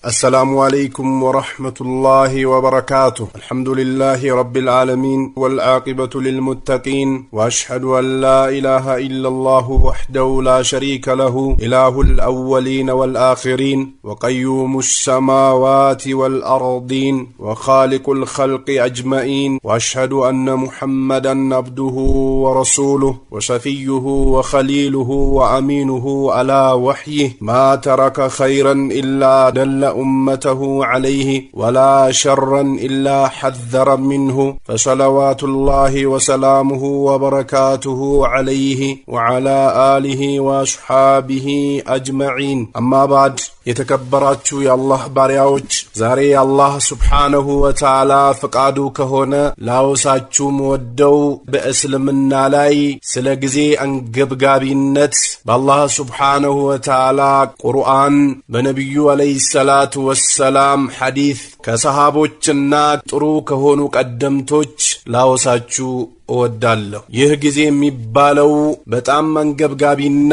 السلام عليكم ورحمة الله وبركاته. الحمد لله رب العالمين والعاقبة للمتقين، وأشهد أن لا إله إلا الله وحده لا شريك له، إله الأولين والآخرين وقيوم السماوات والأرضين وخالق الخلق أجمعين، وأشهد أن محمدا عبده ورسوله وشفيه وخليله وأمينه على وحيه، ما ترك خيرا إلا دل أمته عليه ولا شرا إلا حذر منه، فصلوات الله وسلامه وبركاته عليه وعلى آله وأصحابه أجمعين. أما بعد، የተከበራችሁ የአላህ ባሪያዎች፣ ዛሬ አላህ ሱብሓነሁ ወተዓላ ፈቃዱ ከሆነ ላውሳችሁ ወደው በእስልምና ላይ ስለ ጊዜ አንገብጋቢነት በአላህ ሱብሓነሁ ወተዓላ ቁርአን በነብዩ አለይሂ ሰላቱ ወሰላም ሐዲስ ከሰሃቦችና ጥሩ ከሆኑ ቀደምቶች ላውሳችሁ እወዳለሁ። ይህ ጊዜ የሚባለው በጣም አንገብጋቢና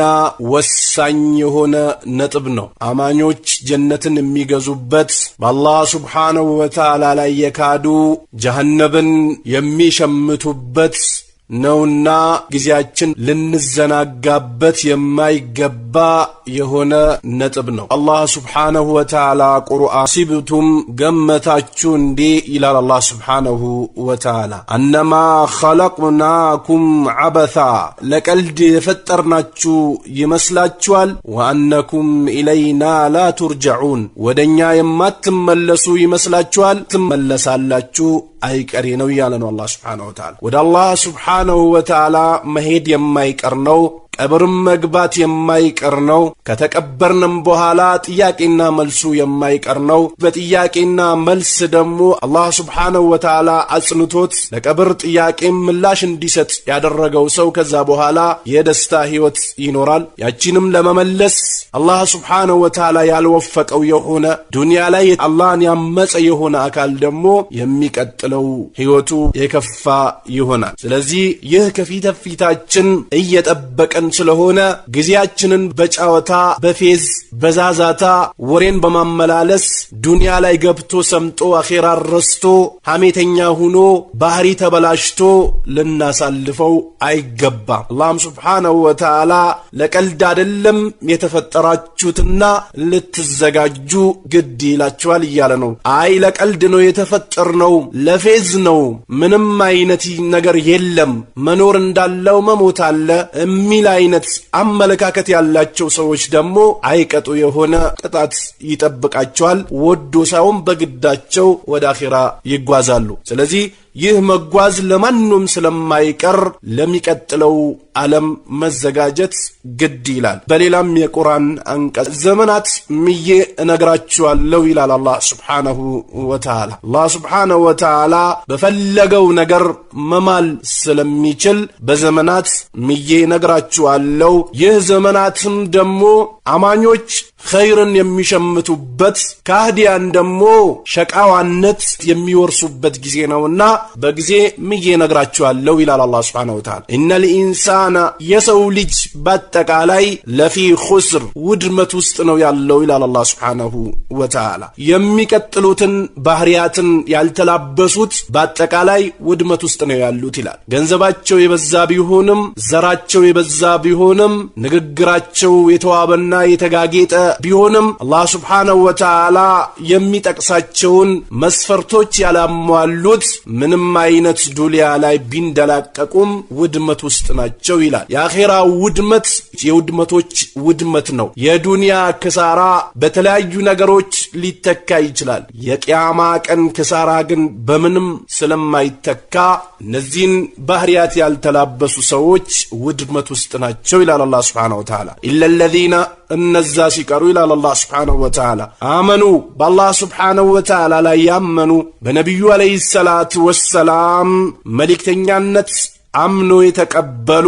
ወሳኝ የሆነ ነጥብ ነው። አማኞች ጀነትን የሚገዙበት፣ በአላህ ሱብሓነሁ ወተዓላ ላይ የካዱ ጀሃነምን የሚሸምቱበት ነውና ጊዜያችን ልንዘናጋበት የማይገባ የሆነ ነጥብ ነው። አላህ ሱብሓነሁ ወተዓላ ቁርአን ሲብቱም ገመታችሁ እንዴ ይላል አላህ ሱብሓነሁ ወተዓላ አነማ ኸለቅናኩም ዐበሳ፣ ለቀልድ የፈጠርናችሁ ይመስላችኋል? ወአነኩም ኢለይና ላ ቱርጀዑን፣ ወደኛ የማትመለሱ ይመስላችኋል? ትመለሳላችሁ አይቀሬ ነው እያለ ነው አላህ ሱብሓነሁ ወተዓላ። ወደ አላህ ሱብሓነሁ ወተዓላ መሄድ የማይቀር ነው። ቀብርም መግባት የማይቀር ነው። ከተቀበርንም በኋላ ጥያቄና መልሱ የማይቀር ነው። በጥያቄና መልስ ደግሞ አላህ ሱብሓነሁ ወተዓላ አጽንቶት ለቀብር ጥያቄ ምላሽ እንዲሰጥ ያደረገው ሰው ከዛ በኋላ የደስታ ህይወት ይኖራል። ያቺንም ለመመለስ አላህ ሱብሓነሁ ወተዓላ ያልወፈቀው የሆነ ዱንያ ላይ አላህን ያመፀ የሆነ አካል ደግሞ የሚቀጥለው ህይወቱ የከፋ ይሆናል። ስለዚህ ይህ ከፊታችን እየጠበቀን ስለሆነ ጊዜያችንን በጫወታ በፌዝ በዛዛታ ወሬን በማመላለስ ዱንያ ላይ ገብቶ ሰምጦ አኺራ ረስቶ ሐሜተኛ ሆኖ ባህሪ ተበላሽቶ ልናሳልፈው አይገባም። አላህም ሱብሓነሁ ወተዓላ ለቀልድ አይደለም የተፈጠራችሁትና ልትዘጋጁ ግድ ይላችኋል እያለ ነው። አይ ለቀልድ ነው የተፈጠርነው፣ ለፌዝ ነው፣ ምንም አይነት ነገር የለም፣ መኖር እንዳለው መሞት አለ የሚል አይነት አመለካከት ያላቸው ሰዎች ደግሞ አይቀጡ የሆነ ቅጣት ይጠብቃቸዋል። ወዶ ሳይሆን በግዳቸው ወደ አኺራ ይጓዛሉ። ስለዚህ ይህ መጓዝ ለማንም ስለማይቀር ለሚቀጥለው ዓለም መዘጋጀት ግድ ይላል። በሌላም የቁርአን አንቀጽ ዘመናት ምዬ እነግራችኋለሁ ይላል አላህ ሱብሓነሁ ወተዓላ። አላህ ሱብሓነሁ ወተዓላ በፈለገው ነገር መማል ስለሚችል በዘመናት ምዬ እነግራችኋለሁ። ይህ ዘመናትም ደግሞ አማኞች ኸይርን የሚሸምቱበት፣ ካህዲያን ደግሞ ሸቃዋነት የሚወርሱበት ጊዜ ነውና በጊዜ ምዬ እነግራችኋለሁ ይላል አላህ ሱብሓነሁ ወተዓላ። ኢነል ኢንሳነ፣ የሰው ልጅ በአጠቃላይ ለፊ ኹስር፣ ውድመት ውስጥ ነው ያለው ይላል አላህ ሱብሓነሁ ወተዓላ። የሚቀጥሉትን ባህሪያትን ያልተላበሱት በአጠቃላይ ውድመት ውስጥ ነው ያሉት ይላል። ገንዘባቸው የበዛ ቢሆንም፣ ዘራቸው የበዛ ቢሆንም፣ ንግግራቸው የተዋበና የተጋጌጠ ቢሆንም አላህ ሱብሓነሁ ወተዓላ የሚጠቅሳቸውን መስፈርቶች ያላሟሉት ምንም አይነት ዱንያ ላይ ቢንደላቀቁም ውድመት ውስጥ ናቸው ይላል። የአኺራ ውድመት የውድመቶች ውድመት ነው። የዱንያ ክሳራ በተለያዩ ነገሮች ሊተካ ይችላል። የቂያማ ቀን ክሳራ ግን በምንም ስለማይተካ እነዚህን ባህሪያት ያልተላበሱ ሰዎች ውድመት ውስጥ ናቸው ይላል አላህ ሱብሓነሁ ወተዓላ። ኢለለዚነ፣ እነዛ ሲቀሩ ይላል አላህ ሱብሓነሁ ወተዓላ አመኑ፣ በአላህ ሱብሓነሁ ወተዓላ ላይ ያመኑ፣ በነቢዩ አለይሂ ሰላቱ ወሰላም መልእክተኛነት አምኖ የተቀበሉ፣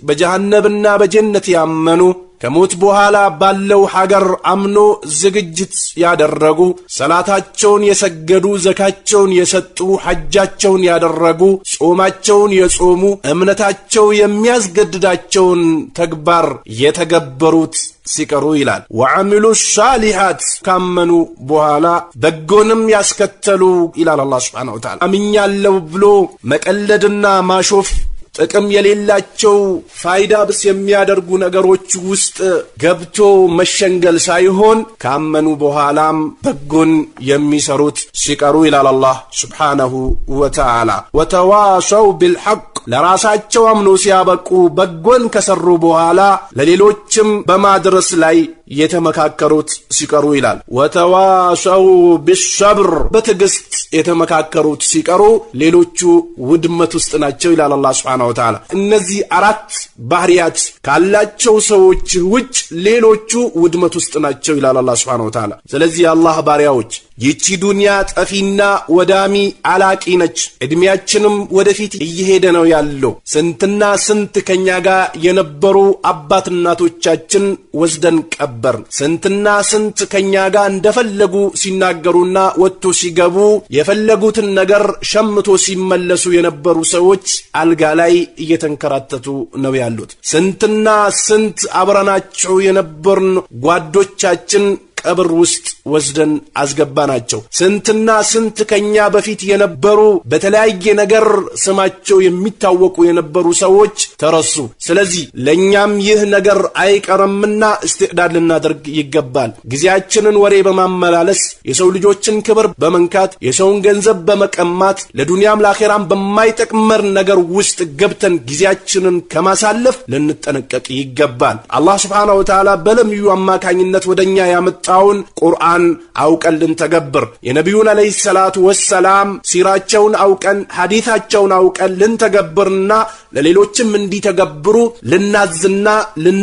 በጀሃነምና በጀነት ያመኑ፣ ከሞት በኋላ ባለው ሀገር አምኖ ዝግጅት ያደረጉ ሰላታቸውን የሰገዱ ዘካቸውን የሰጡ ሐጃቸውን ያደረጉ ጾማቸውን የጾሙ እምነታቸው የሚያስገድዳቸውን ተግባር የተገበሩት ሲቀሩ ይላል ወአሚሉ ሷሊሃት ካመኑ በኋላ በጎንም ያስከተሉ ይላል አላህ Subhanahu Wa Ta'ala አምኛለሁ ብሎ መቀለድና ማሾፍ ጥቅም የሌላቸው ፋይዳ ብስ የሚያደርጉ ነገሮች ውስጥ ገብቶ መሸንገል ሳይሆን ካመኑ በኋላም በጎን የሚሰሩት ሲቀሩ ይላል አላህ Subhanahu Wa Ta'ala ወተዋሰው ቢልሐቅ ለራሳቸው አምኖ ሲያበቁ በጎን ከሰሩ በኋላ ለሌሎችም በማድረስ ላይ የተመካከሩት ሲቀሩ ይላል ወተዋሰው ቢሰብር በትዕግስት የተመካከሩት ሲቀሩ ሌሎቹ ውድመት ውስጥ ናቸው ይላል አላህ Subhanahu Wa Ta'ala እነዚህ አራት ባህሪያት ካላቸው ሰዎች ውጭ ሌሎቹ ውድመት ውስጥ ናቸው ይላል አላህ Subhanahu Wa Ta'ala ስለዚህ አላህ ባሪያዎች ይቺ ዱንያ ጠፊና ወዳሚ አላቂ ነች እድሜያችንም ወደፊት እየሄደ ነው ያለው ስንትና ስንት ከኛ ጋር የነበሩ አባት እናቶቻችን ወስደን ቀበር ስንትና ስንት ከኛ ጋር እንደፈለጉ ሲናገሩና ወጥቶ ሲገቡ የፈለጉትን ነገር ሸምቶ ሲመለሱ የነበሩ ሰዎች አልጋ ላይ እየተንከራተቱ ነው ያሉት ስንትና ስንት አብረናቸው የነበርን ጓዶቻችን ቀብር ውስጥ ወስደን አስገባናቸው ስንትና ስንት ከኛ በፊት የነበሩ በተለያየ ነገር ስማቸው የሚታወቁ የነበሩ ሰዎች ተረሱ ስለዚህ ለኛም ይህ ነገር አይቀርምና እስትዕዳድ ልናደርግ ይገባል ጊዜያችንን ወሬ በማመላለስ የሰው ልጆችን ክብር በመንካት የሰውን ገንዘብ በመቀማት ለዱንያም ለአኺራም በማይጠቅመር ነገር ውስጥ ገብተን ጊዜያችንን ከማሳለፍ ልንጠነቀቅ ይገባል አላህ Subhanahu Wa Ta'ala በለምዩ አማካኝነት ወደኛ ያመጣውን ቁርአን አውቀን ልንተገብር የነቢዩን አለይሂ ሰላቱ ወሰላም ሲራቸውን አውቀን ሐዲታቸውን አውቀን ልንተገብርና ለሌሎችም እንዲተገብሩ ልናዝና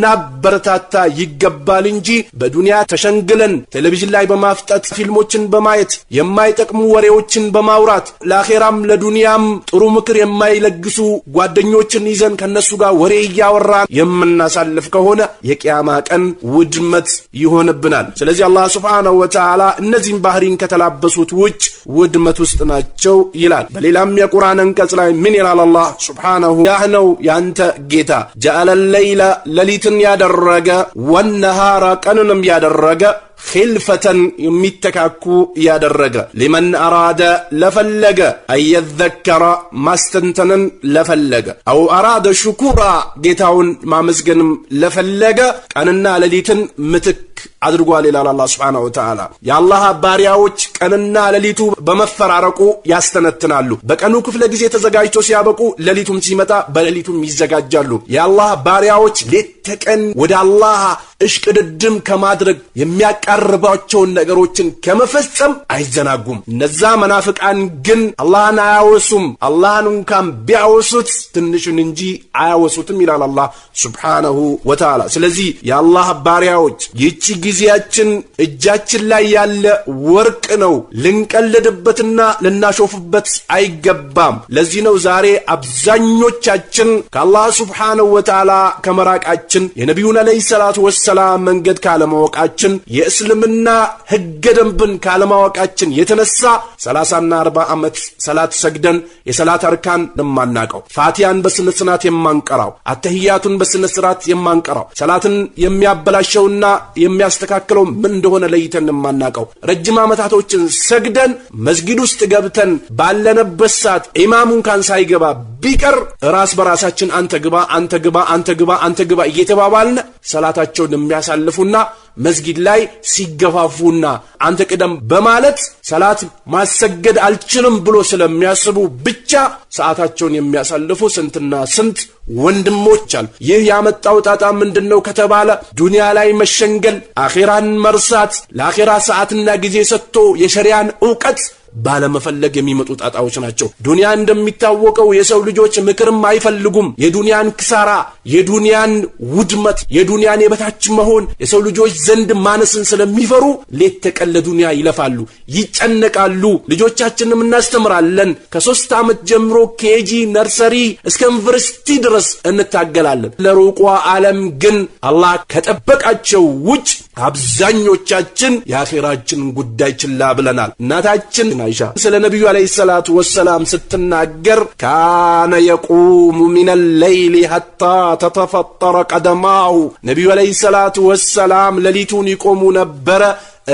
ልናበረታታ ይገባል እንጂ በዱንያ ተሸንግለን ቴሌቪዥን ላይ በማፍጠጥ ፊልሞችን በማየት የማይጠቅሙ ወሬዎችን በማውራት ለአኺራም ለዱንያም ጥሩ ምክር የማይለግሱ ጓደኞችን ይዘን ከነሱ ጋር ወሬ እያወራን የምናሳልፍ ከሆነ የቂያማ ቀን ውድመት ይሆንብናል ስለዚህ አላህ Subhanahu Wa Ta'ala እነዚህን ባህሪን ከተላበሱት ውጭ ውድመት ውስጥ ናቸው ይላል በሌላም የቁርአን አንቀጽ ላይ ምን ይላል አላህ Subhanahu ያህነው ያንተ ጌታ ጀዐለ ለይለ ለሊትን ያደረገ ወነሃራ ቀንንም ያደረገ ኺልፈተን የሚተካኩ ያደረገ لمن أراد ለፈለገ አየዘከረ ማስተንተንን ለፈለገ አው أراد ሽኩራ ጌታውን ማመስገንም ለፈለገ ቀንና ሌሊትን ምትክ አድርጓል ይላል አላህ Subhanahu Wa Ta'ala የአላህ ባሪያዎች ቀንና ሌሊቱ በመፈራረቁ ያስተነትናሉ በቀኑ ክፍለ ጊዜ ተዘጋጅቶ ሲያበቁ ሌሊቱም ሲመጣ በሌሊቱም ይዘጋጃሉ የአላህ ባሪያዎች ሌት ተቀን ወደ አላህ እሽቅድድም ከማድረግ የሚያቀርባቸውን ነገሮችን ከመፈጸም አይዘናጉም እነዛ መናፍቃን ግን አላህን አያወሱም አላህን እንኳን ቢያወሱት ትንሽን እንጂ አያወሱትም ይላል አላህ Subhanahu Wa Ta'ala ስለዚህ የአላህ ባሪያዎች ይቺ ጊዜያችን እጃችን ላይ ያለ ወርቅ ነው ልንቀልድበትና ልናሾፍበት አይገባም ለዚህ ነው ዛሬ አብዛኞቻችን ከአላህ Subhanahu Wa Ta'ala ከመራቃችን የነቢዩን አለይሂ ሰላቱ ወሰላም መንገድ ካለማወቃችን የእስልምና ህገ ደንብን ካለማወቃችን የተነሳ 30 እና 40 ዓመት ሰላት ሰግደን የሰላት አርካን የማናቀው ፋቲሃን በስነ ስርዓት የማንቀራው አተህያቱን በስነ ስርዓት የማንቀራው ሰላትን የሚያበላሸውና የሚያስተካክለው ምን እንደሆነ ለይተን የማናቀው ረጅም ዓመታቶችን ሰግደን መስጊድ ውስጥ ገብተን ባለነበት ሰዓት ኢማሙን ካን ሳይገባ ቢቀር ራስ በራሳችን አንተ ግባ አንተ ግባ አንተ ግባ አንተ ግባ እየተባባልን ሰላታቸውን የሚያሳልፉና መስጊድ ላይ ሲገፋፉና አንተ ቀደም በማለት ሰላት ማሰገድ አልችልም ብሎ ስለሚያስቡ ብቻ ሰዓታቸውን የሚያሳልፉ ስንትና ስንት ወንድሞች አሉ ይህ ያመጣው ጣጣ ምንድነው ከተባለ ዱንያ ላይ መሸንገል አኺራን መርሳት ለአኺራ ሰዓትና ጊዜ ሰጥቶ የሸሪዓን ዕውቀት ባለመፈለግ የሚመጡ ጣጣዎች ናቸው ዱንያ እንደሚታወቀው የሰው ልጆች ምክርም አይፈልጉም የዱንያን ክሳራ የዱንያን ውድመት የዱንያን የበታች መሆን የሰው ልጆች ዘንድ ማነስን ስለሚፈሩ ሌት ተቀን ለዱንያ ይለፋሉ ይጨነቃሉ ልጆቻችንንም እናስተምራለን ከ3 ዓመት ጀምሮ ኬጂ ነርሰሪ እስከ ዩኒቨርሲቲ ድረስ እንታገላለን ለሩቋ ዓለም ግን አላህ ከጠበቃቸው ውጭ አብዛኞቻችን የአኺራችን ጉዳይ ችላ ብለናል እናታችን አይሻ ስለ ነብዩ አለይሂ ሰላቱ ወሰላም ስትናገር ካነ የቁሙ ሚነል ለይሊ ሐታ ተተፈጠረ ቀደማሁ ነብዩ አለይሂ ሰላቱ ወሰላም ለሊቱን ይቆሙ ነበር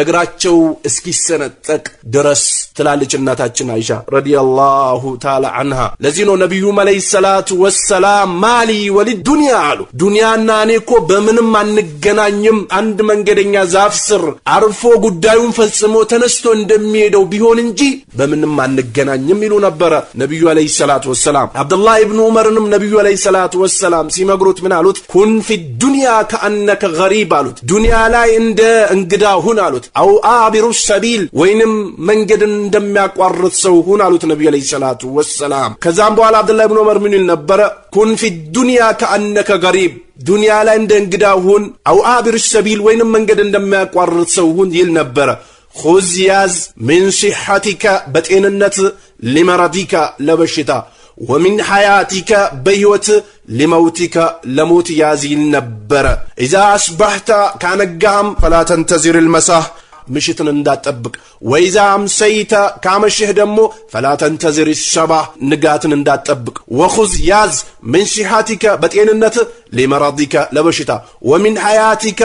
እግራቸው እስኪሰነጠቅ ድረስ ትላለች እናታችን አይሻ ረዲየላሁ ተዓላ ዐንሃ ለዚህ ነው ነብዩ አለይሂ ሰላቱ ወሰላም ማሊ ወልዱንያ አሉ ዱንያና እኔ እኮ በምንም አንገናኝም አንድ መንገደኛ ዛፍ ስር አርፎ ጉዳዩን ፈጽሞ ተነስቶ እንደሚሄደው ቢሆን እንጂ በምንም አንገናኝም ይሉ ነበር ነብዩ አለይሂ ሰላቱ ወሰላም አብዱላህ ኢብኑ ዑመርንም ነብዩ አለይሂ ሰላቱ ወሰላም ሲመግሩት ምን አሉት ኩን ፊ ዱንያ ከአነከ ገሪብ አሉት ዱንያ ላይ እንደ እንግዳ ሁን አሉት አው አቢሩ ሰቢል ወይንም መንገድን እንደሚያቋርጥ ሰው ሁን አሉት ነብዩ አለይሂ ሰላቱ ወሰላም ከዛም በኋላ አብዱላህ ኢብኑ ዑመር ምን ይል ነበር ኩን ፊ ዱንያ ከአነከ ገሪብ ዱንያ ላይ እንደ እንግዳ ሁን አው አቢሩ ሰቢል ወይንም መንገድ እንደሚያቋርጥ ሰው ሁን ይል ነበር ኹዝ ያዝ ምን ሲሐቲከ በጤንነት ሊመረዲከ ለበሽታ ومن حياتك بيوت لموتك لموت يازيل نبر إذا أصبحت كان القام فلا تنتظر المساء مشتن انداتبك وإذا أمسيت كامشه دمو فلا تنتظر الصباح نقاتن انداتبك وخذ ياز من صحتك بتيننت لمرضك لبشتا ومن حياتك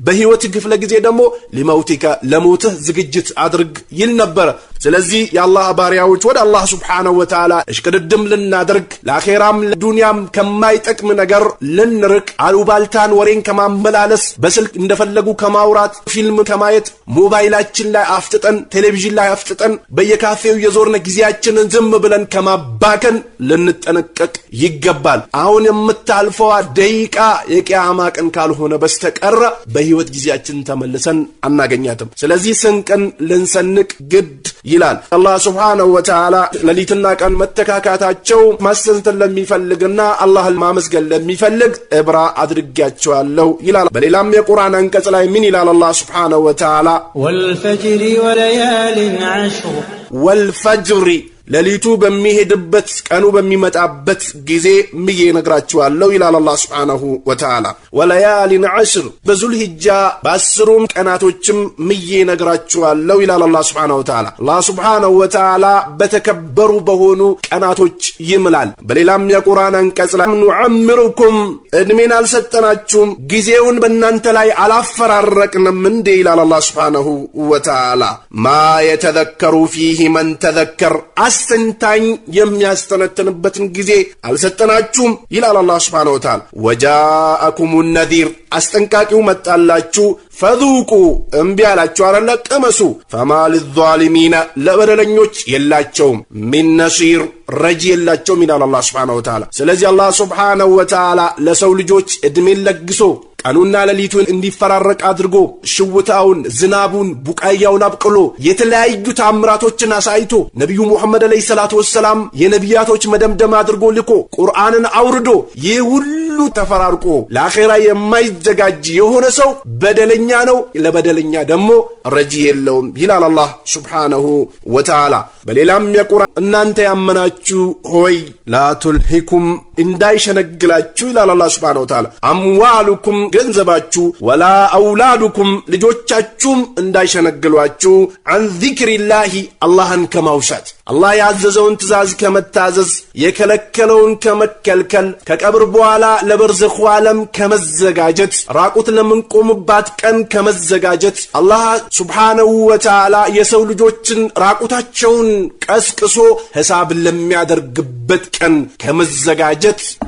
بهيوتك فلقزي دمو لموتك لموته زقجت أدرق يلنبر ስለዚህ የአላህ ባሪያዎች ወደ አላህ Subhanahu Wa Ta'ala እሽቅድድም ልናደርግ ለአኺራም ለዱንያም ከማይጠቅም ነገር ልንርቅ አሉባልታን ወሬን ከማመላለስ በስልክ እንደፈለጉ ከማውራት ፊልም ከማየት ሞባይላችን ላይ አፍጥጠን ቴሌቪዥን ላይ አፍጥጠን በየካፌው የዞርነ ጊዜያችንን ዝም ብለን ከማባከን ልንጠነቀቅ ይገባል አሁን የምታልፈው ደቂቃ የቂያማ ቀን ካልሆነ በስተቀር በህይወት ጊዜያችን ተመልሰን አናገኛትም ስለዚህ ስንቀን ልንሰንቅ ግድ ይላል አላህ Subhanahu Wa Ta'ala ለሊትና ቀን መተካካታቸው ማስተንተን ለሚፈልግና አላህን ማመስገን ለሚፈልግ እብራ አድርጋቸዋለሁ ይላል በሌላም የቁርአን አንቀጽ ላይ ምን ይላል አላህ Subhanahu Wa Ta'ala ወልፈጅሪ ወለያሊን ዐሽር ወልፈጅሪ ለሊቱ በሚሄድበት ቀኑ በሚመጣበት ጊዜ ምዬ ነግራችኋለሁ ይላል አላህ Subhanahu Wa Ta'ala ወለያሊን ዐሽር በዙልሂጃ በአስሩም ቀናቶችም ምዬ ነግራችኋለሁ ይላል አላህ Subhanahu Wa Ta'ala አላህ Subhanahu Wa Ta'ala በተከበሩ በሆኑ ቀናቶች ይምላል በሌላም የቁርአን አንቀጽ ላይ ኑዓምሩኩም እድሜን አልሰጠናችሁም ጊዜውን በእናንተ ላይ አላፈራረቅንም እንዴ ይላል አላህ Subhanahu Wa Ta'ala ማ የተዘከሩ ፊህ መን ተዘከር አስተንታኝ የሚያስተነትንበትን ጊዜ አልሰጠናችሁም ይላል አላህ Subhanahu Wa Ta'ala ወጃአኩም ነዚር አስጠንቃቂው መጣላችሁ ፈذوቁ እምቢ አላችሁ አይደለ ቅመሱ ፈማል الظالمين ለበደለኞች የላቸውም ሚን ነሲር ረጂ የላቸውም ይላል አላህ Subhanahu Wa Ta'ala ስለዚህ አላህ Subhanahu Wa Ta'ala ለሰው ልጆች እድሜን ለግሶ ቀኑና ለሊቱን እንዲፈራረቅ አድርጎ ሽውታውን ዝናቡን ቡቃያውን አብቅሎ የተለያዩ ተአምራቶችን አሳይቶ ነብዩ መሐመድ አለይሂ ሰላቱ ወሰለም የነቢያቶች መደምደም አድርጎ ልኮ ቁርአንን አውርዶ ይህ ሁሉ ተፈራርቆ ለአኺራ የማይዘጋጅ የሆነ ሰው በደለኛ ነው ለበደለኛ ደግሞ ረጂ የለውም ይላል አላህ Subhanahu Wa Ta'ala በሌላም የቁርአን እናንተ ያመናችሁ ሆይ ላ ቱልሂኩም እንዳይሸነግላችሁ ይላል አላህ Subhanahu Wa Ta'ala አምዋሉኩም ገንዘባችሁ ወላ አውላዱኩም ልጆቻችሁም እንዳይሸነግሏችሁ አን ዚክሪላሂ አላህን ከማውሳት አላህ ያዘዘውን ትእዛዝ ከመታዘዝ የከለከለውን ከመከልከል ከቀብር በኋላ ለበርዘኹ ዓለም ከመዘጋጀት ራቁት ለምንቆምባት ቀን ከመዘጋጀት አላህ Subhanahu Wa Ta'ala የሰው ልጆችን ራቁታቸውን ቀስቅሶ ሂሳብ ለሚያደርግበት ቀን ከመዘጋጀት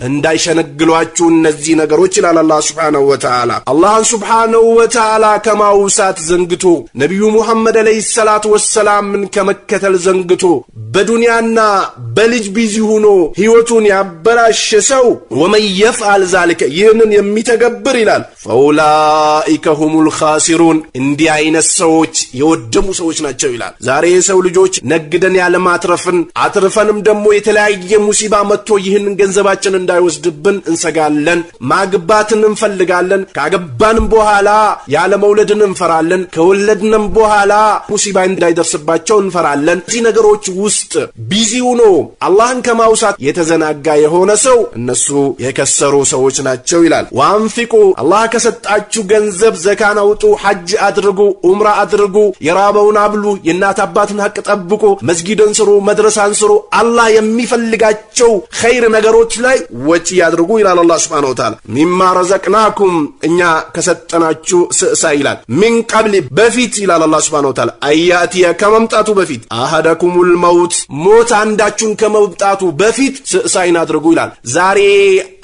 እንዳይሸነግሏችሁ እነዚህ ነገሮች ይላል አላህ Subhanahu Wa Ta'ala አላህ Subhanahu Wa Ta'ala ከማውሳት ዘንግቶ ነብዩ መሐመድ አለይሂ ሰላቱ ወሰላም ከመከተል ዘንግቶ በዱንያና በልጅ ቢዚ ሆኖ ህይወቱን ያበላሸ ሰው ወመን يفعل ذلك ይህንን የሚተገብር ይላል ፈኡላኢከ ሁሙል ኻሲሩን እንዲህ አይነት ሰዎች የወደሙ ሰዎች ናቸው ይላል። ዛሬ የሰው ልጆች ነግደን ያለ ማትረፍን አትርፈንም ደግሞ የተለያየ ሙሲባ መጥቶ ይህንን ገንዘባችን እንዳይወስድብን እንሰጋለን። ማግባትን እንፈልጋለን፣ ካገባንም በኋላ ያለ መውለድን እንፈራለን፣ ከወለድንም በኋላ ሙሲባ እንዳይደርስባቸው እንፈራለን። እዚህ ነገሮች ውስጥ ቢዚ ሆኖ አላህን ከማውሳት የተዘናጋ የሆነ ሰው እነሱ የከሰሩ ሰዎች ናቸው ይላል። ወአንፊቁ አላህ ከሰጣችሁ ገንዘብ ዘካን አውጡ፣ ሐጅ አድርጉ፣ ዑምራ አድርጉ፣ የራበውን አብሉ፣ የእናት አባትን ሐቅ ጠብቁ፣ መስጊድን ስሩ፣ መድረሳን ስሩ፣ አላህ የሚፈልጋቸው ኸይር ነገሮች ላይ ወጪ ያድርጉ ይላል አላህ Subhanahu Wa Ta'ala። ሚማ ረዘቅናኩም እኛ ከሰጠናችሁ ስእሳ ይላል ሚን ቀብል በፊት ይላል አላህ Subhanahu Wa Ta'ala አያቲያ ከመምጣቱ በፊት አሐደኩሙል መውት ሞት አንዳችሁን ከመምጣቱ በፊት ስእሳይን አድርጉ ይላል። ዛሬ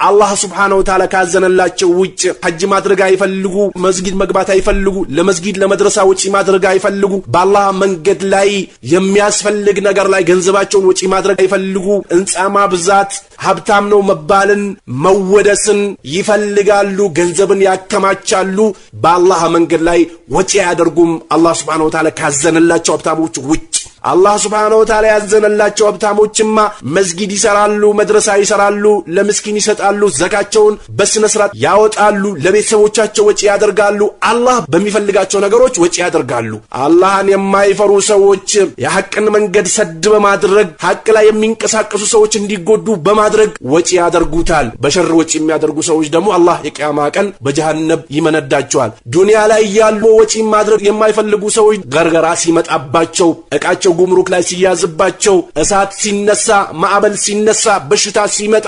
አላህ Subhanahu Wa Ta'ala ካዘነላቸው ውጭ ሐጅ ማድረግ አይፈልጉ፣ መስጊድ መግባት አይፈልጉ፣ ለመስጊድ ለመድረሳ ወጪ ማድረግ አይፈልጉ፣ በአላህ መንገድ ላይ የሚያስፈልግ ነገር ላይ ገንዘባቸውን ወጪ ማድረግ አይፈልጉ፣ እንጻ ማብዛት ሀብታም ነው መባልን መወደስን ይፈልጋሉ፣ ገንዘብን ያከማቻሉ፣ በአላህ መንገድ ላይ ወጪ ያደርጉም አላህ Subhanahu Wa Ta'ala ካዘነላቸው ሀብታሞች ውጭ። አላህ Subhanahu Wa Ta'ala ያዘነላቸው ሀብታሞችማ መስጊድ ይሰራሉ፣ መድረሳ ይሰራሉ፣ ለምስኪን ይሰጣሉ፣ ዘካቸውን በስነ ስርዓት ያወጣሉ፣ ለቤተሰቦቻቸው ወጪ ያደርጋሉ፣ አላህ በሚፈልጋቸው ነገሮች ወጪ ያደርጋሉ። አላህን የማይፈሩ ሰዎች የሐቅን መንገድ ሰድ በማድረግ ሐቅ ላይ የሚንቀሳቀሱ ሰዎች እንዲጎዱ በማድረግ ወጪ ያደርጉታል። በሸር ወጪ የሚያደርጉ ሰዎች ደግሞ አላህ የቂያማ ቀን በጀሃነም ይመነዳቸዋል። ዱንያ ላይ ያሉ ወጪ ማድረግ የማይፈልጉ ሰዎች ገርገራ ሲመጣባቸው እቃቸው ጉምሩክ ላይ ሲያዝባቸው እሳት ሲነሳ ማዕበል ሲነሳ በሽታ ሲመጣ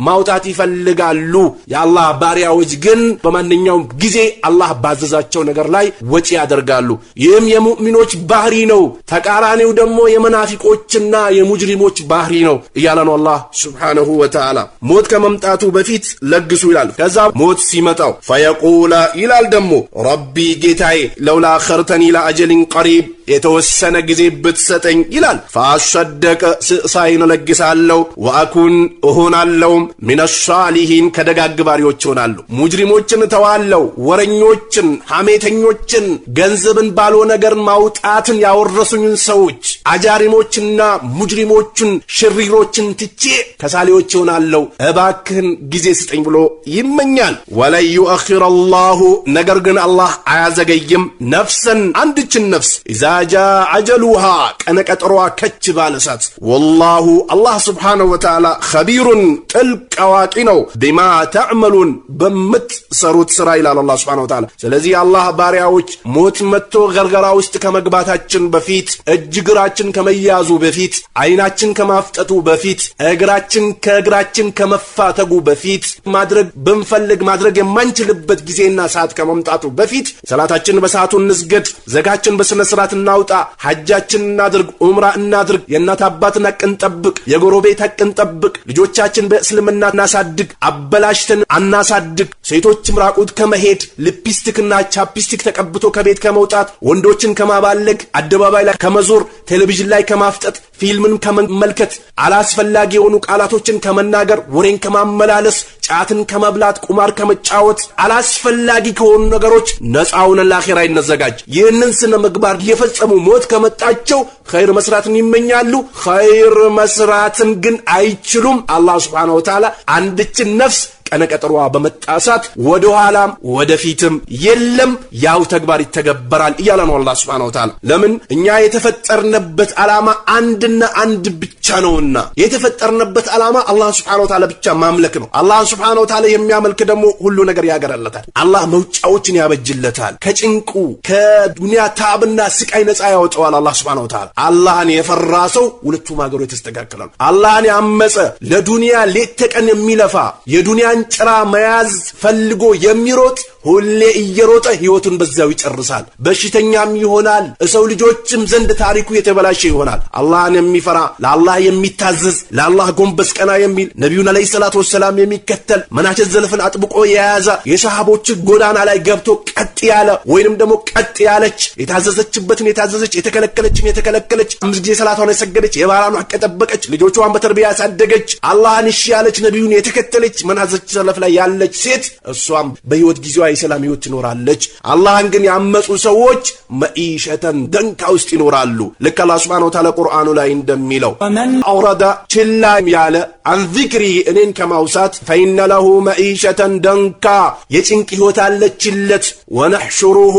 ማውጣት ይፈልጋሉ። የአላህ ባሪያዎች ግን በማንኛውም ጊዜ አላህ ባዘዛቸው ነገር ላይ ወጪ ያደርጋሉ። ይህም የሙእሚኖች ባህሪ ነው። ተቃራኒው ደግሞ የመናፊቆችና የሙጅሪሞች ባህሪ ነው እያለ ነው አላህ Subhanahu Wa Ta'ala። ሞት ከመምጣቱ በፊት ለግሱ ይላል። ከዛ ሞት ሲመጣው ፈየቁላ ይላል ደግሞ ረቢ ጌታዬ ለውላ አኸርተኒ ኢላ አጀሊን ቀሪብ የተወሰነ ጊዜ ብትሰጠኝ ይላል ፈአሰደቀ ስእሳይን ለግሳለሁ ወአኩን እሆናለሁ ሚነ ሷሊሂን ከደጋግ ባሪዎች ሆናለሁ። ሙጅሪሞችን ተዋለው፣ ወረኞችን፣ ሐሜተኞችን፣ ገንዘብን ባሎ ነገር ማውጣትን ያወረሱኝን ሰዎች አጃሪሞችና ሙጅሪሞችን ሽሪሮችን ትቼ ከሳሌዎች ሆናለሁ፣ እባክህን ጊዜ ስጠኝ ብሎ ይመኛል። ወለን ዩአኺረ አላሁ ነገር ግን አላህ አያዘገይም ነፍሰን አንድችን ነፍስ ኢዛ ጃ አጀሉሃ ቀነቀጠሯ ከች ባለሳት ወላሁ አላህ Subhanahu Wa Ta'ala ኸቢሩን ጥልቅ አዋቂ ነው ቢማ ተዕመሉን በምትሰሩት ስራ ይላል አላህ Subhanahu Wa Ta'ala። ስለዚህ አላህ ባሪያዎች ሞት መጥቶ ገርገራ ውስጥ ከመግባታችን በፊት እጅግራችን ከመያዙ በፊት አይናችን ከማፍጠቱ በፊት እግራችን ከእግራችን ከመፋተጉ በፊት ማድረግ ብንፈልግ ማድረግ የማንችልበት ጊዜና ሰዓት ከመምጣቱ በፊት ሰላታችን በሰዓቱ እንስገድ፣ ዘካችን በስነ ስርዓት እናውጣ፣ ሐጃችን እናድርግ፣ ዑምራ እናድርግ፣ የእናት አባትን ሐቅ እንጠብቅ፣ የጎረቤት ሐቅ እንጠብቅ፣ ልጆቻችን በእስልምና እናሳድግ፣ አበላሽተን አናሳድግ። ሴቶችም ራቁት ከመሄድ ሊፕስቲክና ቻፕስቲክ ተቀብቶ ከቤት ከመውጣት፣ ወንዶችን ከማባለግ፣ አደባባይ ላይ ከመዞር፣ ቴሌቪዥን ላይ ከማፍጠጥ፣ ፊልምን ከመመልከት፣ አላስፈላጊ የሆኑ ቃላቶችን ከመናገር፣ ወሬን ከማመላለስ፣ ጫትን ከመብላት፣ ቁማር ከመጫወት፣ አላስፈላጊ ከሆኑ ነገሮች ነፃውን ለአኺራ ይነዘጋጅ። ይህንን ስነ ምግባር የፈጸሙ ሞት ከመጣቸው ኸይር መስራትን ይመኛሉ። ኸይር መስራትን ግን አይችሉም። አላህ Subhanahu Wa Ta'ala አንድችን ነፍስ ቀነቀጠሯ በመጣሳት ወደ ኋላም ወደፊትም የለም ያው ተግባር ይተገበራል እያለ ነው አላህ Subhanahu Wa Ta'ala። ለምን እኛ የተፈጠርንበት ዓላማ አንድና አንድ ብቻ ነውና የተፈጠርንበት ዓላማ አላህ Subhanahu Wa Ta'ala ብቻ ማምለክ ነው። አላህ Subhanahu Wa Ta'ala የሚያመልክ ደግሞ ሁሉ ነገር ያገራለታል። አላህ መውጫዎችን ያበጅለታል። ከጭንቁ ከዱንያ ታብና ስቃይ ነፃ ያወጣዋል አላህ Subhanahu Wa Ta'ala። አላህን የፈራ ሰው ሁለቱም ሀገሩ የተስተካከለ ነው። አላህን ያመፀ ለዱንያ ሌት ተቀን የሚለፋ የዱንያን ጭራ መያዝ ፈልጎ የሚሮጥ ሁሌ እየሮጠ ህይወቱን በዛው ይጨርሳል። በሽተኛም ይሆናል። ሰው ልጆችም ዘንድ ታሪኩ የተበላሸ ይሆናል። አላህን የሚፈራ ለአላህ የሚታዘዝ ለአላህ ጎንበስ ቀና የሚል ነብዩን አለይሂ ሰላቱ ወሰለም የሚከተል መናቸ ዘልፍን አጥብቆ የያዘ የሰሃቦች ጎዳና ላይ ገብቶ ቀጥ ያለ ወይንም ደግሞ ቀጥ ያለች የታዘዘችበትን የታዘዘች የተከለከለችን የተከለከለች 5 ጊዜ ሰላቷን የሰገደች የባሏን ሐቅ የጠበቀች ልጆቿን በተርቢያ ያሳደገች አላህን እሺ ያለች ነብዩን የተከተለች መናቸ ዘልፍ ላይ ያለች ሴት እሷም በህይወት ጊዜዋ የሰላም ህይወት ትኖራለች። አላህን ግን ያመጹ ሰዎች መኢሸተን ደንካ ውስጥ ይኖራሉ። ልክ አላህ ሱብሓነሁ ወተዓላ ቁርአኑ ላይ እንደሚለው አውረደ ችላ ያለ አን ዚክሪ እኔን ከማውሳት ፈኢነ ለሁ መኢሸተን ደንካ የጭንቅ ህይወት አለችለት። ወነሕሹሩሁ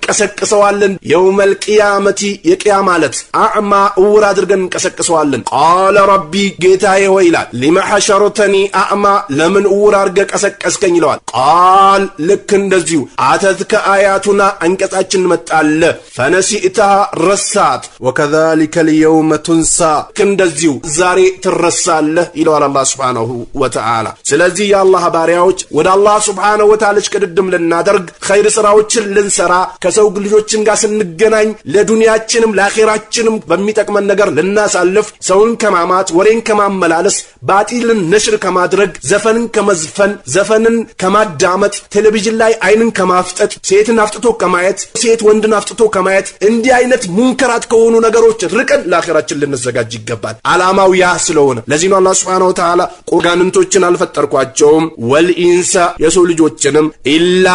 እንቀሰቅሰዋለን የውመል ቂያመቲ የቂያማ ዕለት አዕማ እውር አድርገን እንቀሰቅሰዋለን። ቃለ ረቢ ጌታዬ ሆይ ይላል ሊመ ሐሸርተኒ አዕማ ለምን እውር አድርገህ ቀሰቀስከኝ ይለዋል። ቃል ልክ እንደዚሁ አተትከ አያቱና አንቀጻችን መጣለ ፈነሲእተሃ ረሳት ወከዛሊከ ልየውመ ቱንሳ እንደዚሁ ዛሬ ትረሳለህ ይለዋል አላህ ሱብሓነሁ ወተዓላ። ስለዚህ የአላህ ባሪያዎች ወደ አላህ ሱብሓነሁ ወተዓላ ቅድድም ልናደርግ ኸይር ስራዎችን ልንሰራ ከሰው ልጆችን ጋር ስንገናኝ ለዱንያችንም ለአኺራችንም በሚጠቅመን ነገር ልናሳልፍ ሰውን ከማማት ወሬን ከማመላለስ ባጢልን ነሽር ከማድረግ ዘፈንን ከመዝፈን ዘፈንን ከማዳመጥ ቴሌቪዥን ላይ አይንን ከማፍጠጥ ሴትን አፍጥቶ ከማየት ሴት ወንድን አፍጥቶ ከማየት እንዲህ አይነት ሙንከራት ከሆኑ ነገሮች ርቀን ለአኺራችን ልንዘጋጅ ይገባል። ዓላማው ያ ስለሆነ ለዚህ ነው አላህ ሱብሓነሁ ወተዓላ ቁርጋንንቶችን አልፈጠርኳቸውም ወልኢንሳ የሰው ልጆችንም ኢላ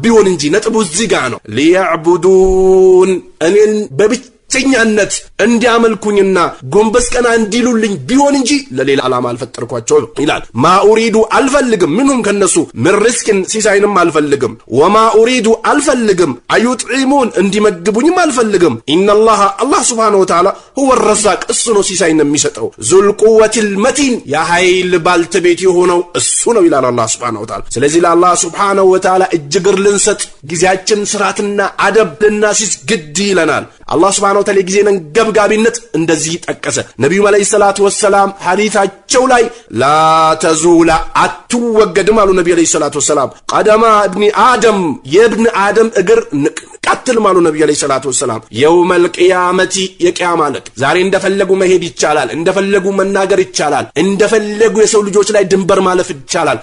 ቢሆን እንጂ ነጥቡ እዚህ ጋር ነው ሊያዕቡዱን እኔን በብቸኛነት እንዲያመልኩኝና ጎንበስ ቀና እንዲሉልኝ ቢሆን እንጂ ለሌላ ዓላማ አልፈጠርኳቸው ይላል። ማ ኡሪዱ አልፈልግም ምንም ከነሱ ምን ሪዝቅን ሲሳይንም አልፈልግም ወማ ኡሪዱ አልፈልግም አዩጥዒሙን እንዲመግቡኝም አልፈልግም ኢነላህ አላህ ሱብሓነሁ ወተዓላ ሁወ ረዛቅ እሱ ነው ሲሳይን የሚሰጠው ዙል ቁወቲል መቲን የኃይል ባልተቤት የሆነው እሱ ነው ይላል አላህ ሱብሓነሁ ወተዓላ። ስለዚህ ለአላህ ሱብሓነሁ ወተዓላ እጅግር ልንሰጥ ጊዜያችን ስርዓትና አደብ ልናሲስ ግድ ይለናል። አላህ ሱብሓነሁ ወተዓላ ጊዜን ገብጋቢነት እንደዚህ ጠቀሰ። ነብዩ አለይሂ ሰላቱ ወሰለም ሐዲታቸው ላይ ላ ተዙላ አትወገድም አሉ ነብዩ አለይሂ ሰላቱ ወሰለም ቀደማ ኢብኒ አደም የኢብኒ አደም እግር ቀጥል ማሉ ነብዩ አለይሂ ሰላቱ ወሰለም የውመል ቂያመቲ የቂያማ ዕለት ዛሬ እንደፈለጉ መሄድ ይቻላል፣ እንደፈለጉ መናገር ይቻላል፣ እንደፈለጉ የሰው ልጆች ላይ ድንበር ማለፍ ይቻላል፣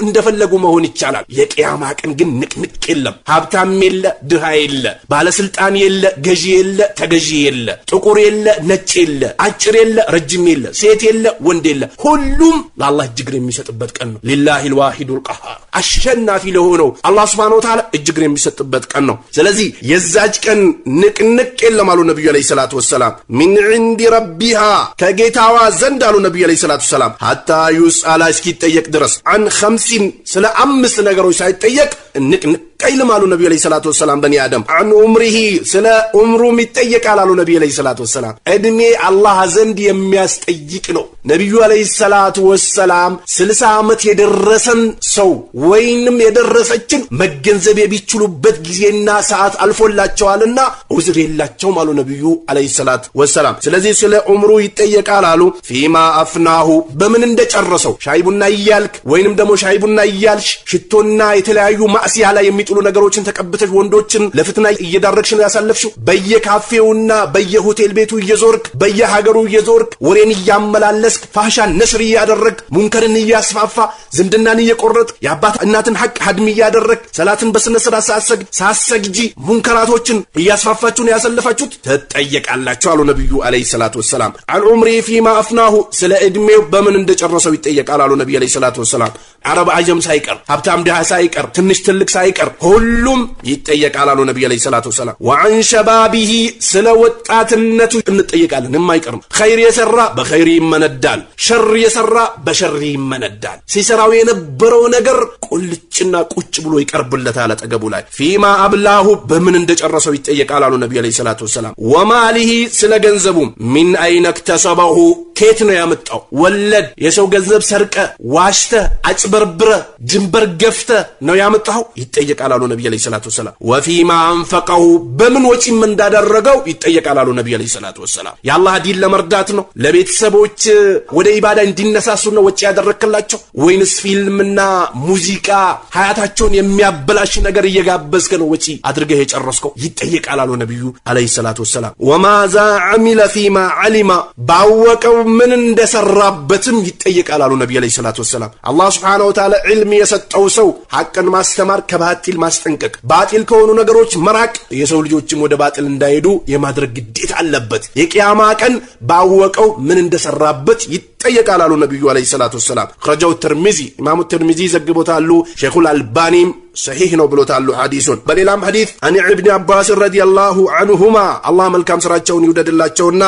እንደፈለጉ መሆን ይቻላል። የቂያማ ቀን ግን ንቅንቅ የለም። ሀብታም የለ ድሃ የለ፣ ባለስልጣን የለ ገዢ የለ ተገዢ የለ፣ ጥቁር የለ ነጭ የለ፣ አጭር የለ ረጅም የለ፣ ሴት የለ ወንድ የለ፣ ሁሉም ለአላህ እጅግር የሚሰጥበት ቀን ነው። ሊላሂል ዋሂዱል ቀሃር አሸናፊ ለሆነው አላህ ሱብሓነሁ ወተዓላ እጅግር የሚሰጥበት ቀን ነው። ስለዚህ የዛች ቀን ንቅንቅ የለም አሉ ነብዩ አለይሂ ሰላቱ ወሰለም ሚን ዒንዲ ረቢሃ ከጌታዋ ዘንድ አሉ ነብዩ አለይሂ ሰላቱ ወሰለም ሐታ ዩስአላ እስኪጠየቅ ድረስ አን 50 ስለ 5 ነገሮች ሳይጠየቅ ንቅንቅ ቀይልም አሉ ነብዩ አለይሂ ሰላቱ ወሰለም በኒ አደም አን ዑምሪሂ ስለ ዑምሩም ይጠየቃል አሉ ነብዩ አለይሂ ሰላቱ ወሰለም። እድሜ አላህ ዘንድ የሚያስጠይቅ ነው። ነብዩ አለይሂ ሰላቱ ወሰለም 60 ዓመት የደረሰን ሰው ወይንም የደረሰችን መገንዘብ የሚችሉበት ጊዜና ሰዓት አልፎላቸዋልና ዑዝር የላቸውም አሉ ነብዩ አለይሂ ሰላቱ ወሰለም። ስለዚህ ስለ ዑምሩ ይጠየቃል አሉ ፊማ አፍናሁ በምን እንደጨረሰው ሻይ ቡና እያልክ ወይንም ደግሞ ሻይ ቡና እያልሽ ሽቶና የተለያዩ ማዕሲያ ላይ የሚጥሉ ነገሮችን ተቀብተሽ ወንዶችን ለፍትና እየዳረግሽ ነው ያሳለፍሽው። በየካፌውና በየሆቴል ቤቱ እየዞርክ በየሀገሩ እየዞርክ ወሬን እያመላለስክ ፋህሻን ነሽር እያደረግ ሙንከርን እያስፋፋ ዝምድናን እየቆረጥ የአባት እናትን ሐቅ ሀድም እያደረግ ሰላትን በስነ ስርዓት ሳሰግጂ ሙንከራቶችን እያስፋፋችሁ ነው ያሳለፋችሁት ትጠየቃላችሁ አሉ ነብዩ አለይሂ ሰላቱ ወሰለም። አን ዑምሪ ፊማ አፍናሁ ስለ እድሜው በምን እንደጨረሰው ይጠየቃል አሉ ነብዩ አለይሂ ሰላቱ ወሰለም። አረብ አጀም ሳይቀር ሀብታም ድሃ ሳይቀር ትንሽ ትልቅ ሳይቀር ሁሉም ይጠየቃል አሉ ነብዩ አለይሂ ሰላቱ ወሰለም። ወአን ሸባቢሂ ስለ ወጣትነቱ እንጠየቃለን የማይቀርም ኸይር የሰራ በኸይር ይመነዳል፣ ሸር የሰራ በሸር ይመነዳል። ሲሰራው የነበረው ነገር ቁልጭና ቁጭ ብሎ ይቀርብለታል አጠገቡ ላይ። ፊማ አብላሁ በምን እንደጨረሰው ይጠየቃል አሉ ነብዩ አለይሂ ሰላቱ ወሰለም። ወማሊሂ ስለ ገንዘቡ ሚን አይነ እክተሰበሁ ከየት ነው ያመጣው? ወለድ የሰው ገንዘብ ሰርቀ ዋሽተ አጭበርብረ ድንበር ገፍተ ነው ያመጣው? ይጠየቃል አሉ ነብዩ አለይሂ ሰላቱ ወሰለም። ወፊማ አንፈቀሁ በምን ወጪም እንዳደረገው ይጠየቃል አሉ ነብዩ አለይሂ ሰላቱ ወሰለም። የአላህ ዲን ለመርዳት ነው? ለቤተሰቦች ወደ ኢባዳ እንዲነሳሱ ነው ወጪ ያደረክላቸው? ወይንስ ፊልምና ሙዚቃ ሀያታቸውን የሚያበላሽ ነገር እየጋበዝከ ነው ወጪ አድርገህ የጨረስከው? ይጠየቃል አሉ ነብዩ አለይሂ ሰላቱ ወሰለም። ወማዛ አሚለ ፊማ ዓሊማ ባወቀው ምን እንደሰራበትም ይጠየቃል አሉ ነብዩ አለይሂ ሰላቱ ወሰለም። አላህ ሱብሓነሁ ወተዓላ ዒልም የሰጠው ሰው ሐቅን ማስተማር፣ ከባጢል ማስጠንቀቅ፣ ባጢል ከሆኑ ነገሮች መራቅ፣ የሰው ልጆችም ወደ ባጢል እንዳይሄዱ የማድረግ ግዴታ አለበት። የቂያማ ቀን ባወቀው ምን እንደሰራበት ይጠየቃል አሉ ነብዩ አለይሂ ሰላቱ ወሰለም። خرجው ተርሚዚ ኢማሙ ተርሚዚ ዘግቦታሉ። ሸይኹል አልባኒም ሰሂህ ነው ብሎታሉ ሐዲሱን። በሌላም ሐዲስ አን ኢብኑ አባስ ረዲየላሁ ዐንሁማ አላህ መልካም ስራቸውን ይውደድላቸውና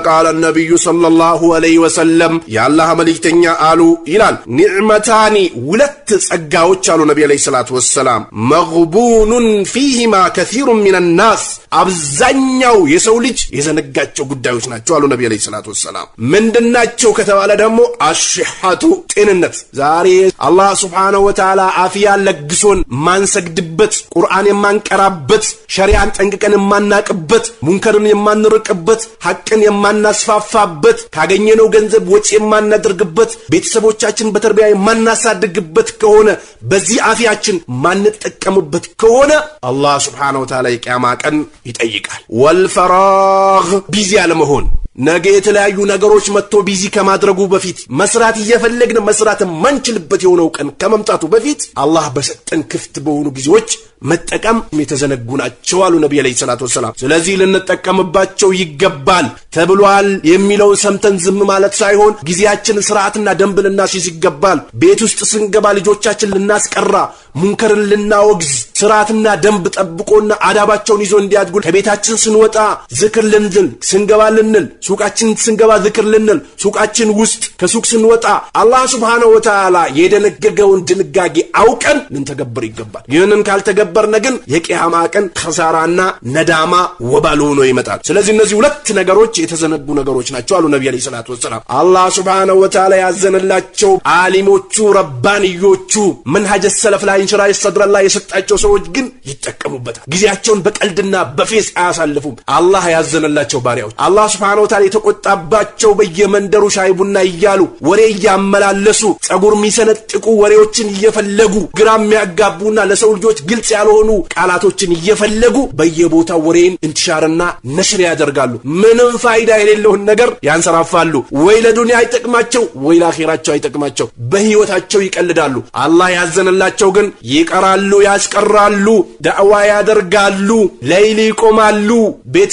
ቃለ ነብዩ ሰለላሁ ዐለይሂ ወሰለም የአላህ መልእክተኛ አሉ ይላል ኒዕመታኒ ሁለት ጸጋዎች አሉ ነብዩ ዐለይሂ ሰላቱ ወሰላም መግቡኑን ፊሂማ ከሲሩን ሚነን ናስ አብዛኛው የሰው ልጅ የዘነጋቸው ጉዳዮች ናቸው አሉ ነብዩ ዐለይሂ ሰላቱ ወሰላም። ምንድናቸው ከተባለ ደግሞ አሽሐቱ ጤንነት። ዛሬ አላህ ሱብሓነሁ ወተዓላ አፊያ ለግሶን ማንሰግድበት፣ ቁርአን የማንቀራበት፣ ሸሪዓን ጠንቅቀን የማናቅበት፣ ሙንከርን የማንርቅበት፣ ሐቅን የማናስፋፋበት፣ ካገኘነው ገንዘብ ወጪ የማናደርግበት፣ ቤተሰቦቻችን በተርቢያ የማናሳድግበት ከሆነ በዚህ አፊያችን ማንጠቀምበት ከሆነ አላህ ሱብሓነሁ ወተዓላ የቂያማ ቀን ይጠይቃል። ወልፈራግ ቢዚ አለመሆን ነገ የተለያዩ ነገሮች መጥቶ ቢዚ ከማድረጉ በፊት መስራት እየፈለግን መስራት ማንችልበት የሆነው ቀን ከመምጣቱ በፊት አላህ በሰጠን ክፍት በሆኑ ጊዜዎች መጠቀም የተዘነጉ ናቸው አሉ ነብዩ አለይሂ ሰላቱ ወሰለም። ስለዚህ ልንጠቀምባቸው ይገባል ተብሏል የሚለው ሰምተን ዝም ማለት ሳይሆን ጊዜያችን ስርዓትና ደንብ ልናስይዝ ይገባል። ቤት ውስጥ ስንገባ ልጆቻችን ልናስቀራ፣ ሙንከርን ልናወግዝ፣ ስርዓትና ደንብ ጠብቆና አዳባቸውን ይዞ እንዲያድጉ ከቤታችን ስንወጣ ዝክር ልንል፣ ስንገባ ልንል፣ ሱቃችን ስንገባ ዝክር ልንል፣ ሱቃችን ውስጥ ከሱቅ ስንወጣ አላህ ሱብሓነሁ ወተዓላ የደነገገውን ድንጋጌ አውቀን ልንተገብር ይገባል። ይህንን ካልተገበርን ግን የቂያማ ቀን ኸሳራና ነዳማ ወባል ሆኖ ይመጣል። ስለዚህ እነዚህ ሁለት ነገሮች የተዘነጉ ነገሮች ናቸው አሉ ነብዩ አለይሂ ሰላቱ ወሰለም። አላህ ሱብሓነሁ ወተዓላ ያዘነላቸው ዓሊሞቹ ረባንዮቹ መንሃጀ ሰለፍ ላይ እንሽራ ይሰድራላ የሰጣቸው ሰዎች ግን ይጠቀሙበታል። ጊዜያቸውን በቀልድና በፌስ አያሳልፉም። አላህ ያዘነላቸው ባሪያዎች አላህ ሱብሓነሁ ወተዓላ የተቆጣባቸው በየመንደሩ ሻይ ቡና እያሉ ወሬ እያመላለሱ ጸጉር የሚሰነጥቁ ወሬዎችን እየፈለጉ ግራ የሚያጋቡና ለሰው ልጆች ግልጽ ያልሆኑ ቃላቶችን እየፈለጉ በየቦታው ወሬን እንትሻርና ነሽር ያደርጋሉ። ምንም ፋይዳ የሌለውን ነገር ያንሰራፋሉ። ወይ ለዱንያ አይጠቅማቸው ወይ ለአኺራቸው አይጠቅማቸው፣ በህይወታቸው ይቀልዳሉ። አላህ ያዘነላቸው ግን ይቀራሉ፣ ያስቀራሉ፣ ዳዕዋ ያደርጋሉ፣ ለይል ይቆማሉ፣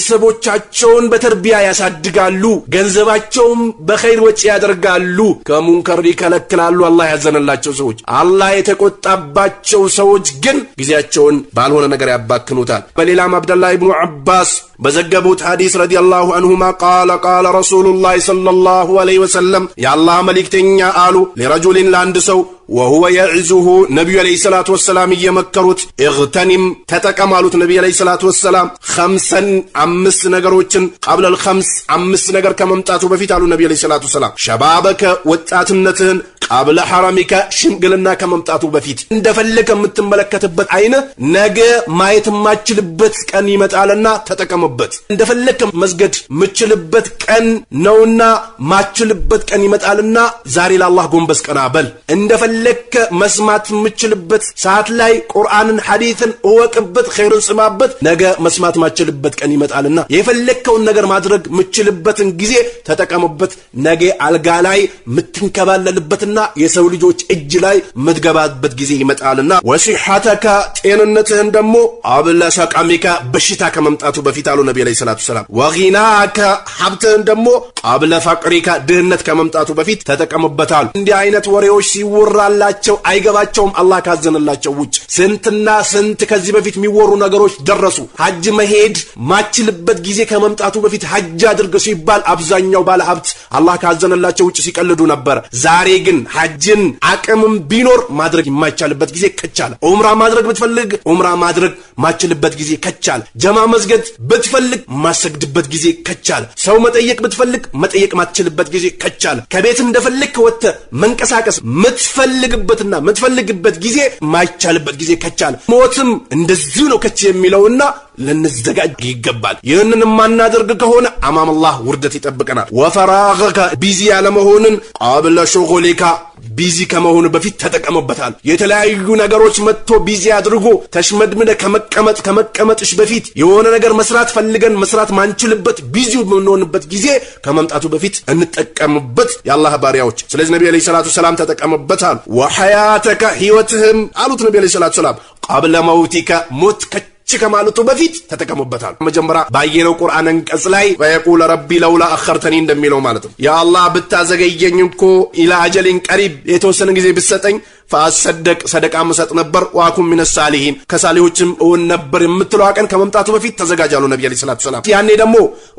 ቤተሰቦቻቸውን በተርቢያ ያሳድጋሉ፣ ገንዘባቸውም በኸይር ወጪ ያደርጋሉ፣ ከሙንከር ይከለክላሉ። አላህ ያዘነላቸው ሰዎች። አላህ የተቆጣባቸው ሰዎች ግን ጊዜያቸውን ባልሆነ ነገር ያባክኑታል። በሌላም አብደላህ ኢብኑ አባስ በዘገቡት ሐዲስ ረዲየላሁ ዐንሁማ ቃለ ረሱሉላህ ሰለላሁ ዐለይሂ ወሰለም የአላህ መልእክተኛ አሉ ለረጁሊን ለአንድ ሰው ወሁወ የዕዙሁ ነቢዩ ዐለይሂ ሰላቱ ወሰላም እየመከሩት እግተኒም ተጠቀማሉት ነቢዩ ዐለይሂ ሰላቱ ወሰላም ኸምሰን አምስት ነገሮችን ቀብለል ኸምስ አምስት ነገር ከመምጣቱ በፊት አሉ ነቢዩ ዐለይሂ ሰላቱ ወሰላም ሸባበከ ወጣትነትህን ቀብለ ሐረሚከ ሽምግልና ከመምጣቱ በፊት እንደፈለከ የምትመለከትበት አይነ ነገ ማየት የማችልበት ቀን ይመጣልና ተጠቀምበት። እንደፈለከ መስገድ የምችልበት ቀን ነውና ማችልበት ቀን ይመጣልና ዛሬ ለአላህ ጎንበስ ቀና በል። እንደፈለከ መስማት የምችልበት ሰዓት ላይ ቁርአንን ሐዲስን እወቅበት፣ ኸይርን ስማበት። ነገ መስማት ማችልበት ቀን ይመጣልና የፈለከውን ነገር ማድረግ የምችልበትን ጊዜ ተጠቀምበት። ነገ አልጋ ላይ የምትንከባለልበትና የሰው ልጆች እጅ ላይ ምትገባበት ጊዜ ይመጣልና ወሲሐተከ ጤንነትህን ደግሞ አብለ ሰቀሚከ በሽታ ከመምጣቱ በፊት አሉ ነብዩ አለይሂ ሰላቱ ሰላም ወጊናከ ሀብትህን ደግሞ አብለ ፈቅሪከ ድህነት ከመምጣቱ በፊት ተጠቀምበታል። እንዲህ አይነት ወሬዎች ሲወራ አይገባላቸው አይገባቸውም አላህ ካዘነላቸው ውጭ ስንትና ስንት ከዚህ በፊት የሚወሩ ነገሮች ደረሱ። ሐጅ መሄድ ማችልበት ጊዜ ከመምጣቱ በፊት ሐጅ አድርግ ሲባል አብዛኛው ባለሀብት አላህ ካዘነላቸው ውጭ ሲቀልዱ ነበር። ዛሬ ግን ሐጅን አቅምም ቢኖር ማድረግ የማይቻልበት ጊዜ ከቻለ፣ ዑምራ ማድረግ ብትፈልግ ዑምራ ማድረግ ማችልበት ጊዜ ከቻለ፣ ጀማ መስገድ ብትፈልግ ማሰግድበት ጊዜ ከቻለ፣ ሰው መጠየቅ ብትፈልግ መጠየቅ ማትችልበት ጊዜ ከቻለ፣ ከቤት እንደፈልክ ወጥተህ መንቀሳቀስ ምትፈልግበትና ምትፈልግበት ጊዜ ማይቻልበት ጊዜ ከቻለ፣ ሞትም እንደዚህ ነው ከች የሚለውና ልንዘጋጅ ይገባል። ይህንን ማናደርግ ከሆነ አማም አላህ ውርደት ይጠብቀናል። ወፈራገከ ቢዚ ያለመሆንን ቀብለ ሹጉሊካ ቢዚ ከመሆኑ በፊት ተጠቀመበታል። የተለያዩ ነገሮች መጥቶ ቢዚ አድርጎ ተሽመድምደ ከመቀመጥሽ በፊት የሆነ ነገር መስራት ፈልገን መስራት ማንችልበት ቢዚ የምንሆንበት ጊዜ ከመምጣቱ በፊት እንጠቀምበት የአላህ ባሪያዎች። ስለዚህ ነብዩ አለይሂ ሰላቱ ሰላም ተጠቀመበታል። ወሐያተከ ህይወትህም አሉት ነብዩ አለይሂ ሰላቱ ሰላም ቀብለ መውቲከ ሞት ከማለቱ በፊት ተጠቀሙበታል። መጀመሪያ ባየነው ቁርአን አንቀጽ ላይ ወየቁል ረቢ ለውላ አኸርተኒ እንደሚለው ማለት ነው። ያ አላህ ብታዘገየኝ እኮ ኢላ አጀሊን ቀሪብ የተወሰነ ጊዜ ብትሰጠኝ ፈአሰደቅ ሰደቃ መሰጥ ነበር ወአኩን ሚነ ሳሊሂን ከሳሊሆችም እውን ነበር የምትለው ቀን ከመምጣቱ በፊት ተዘጋጃሉ ነብዩ አለይሂ ሰላቱ ሰላም። ያኔ ደግሞ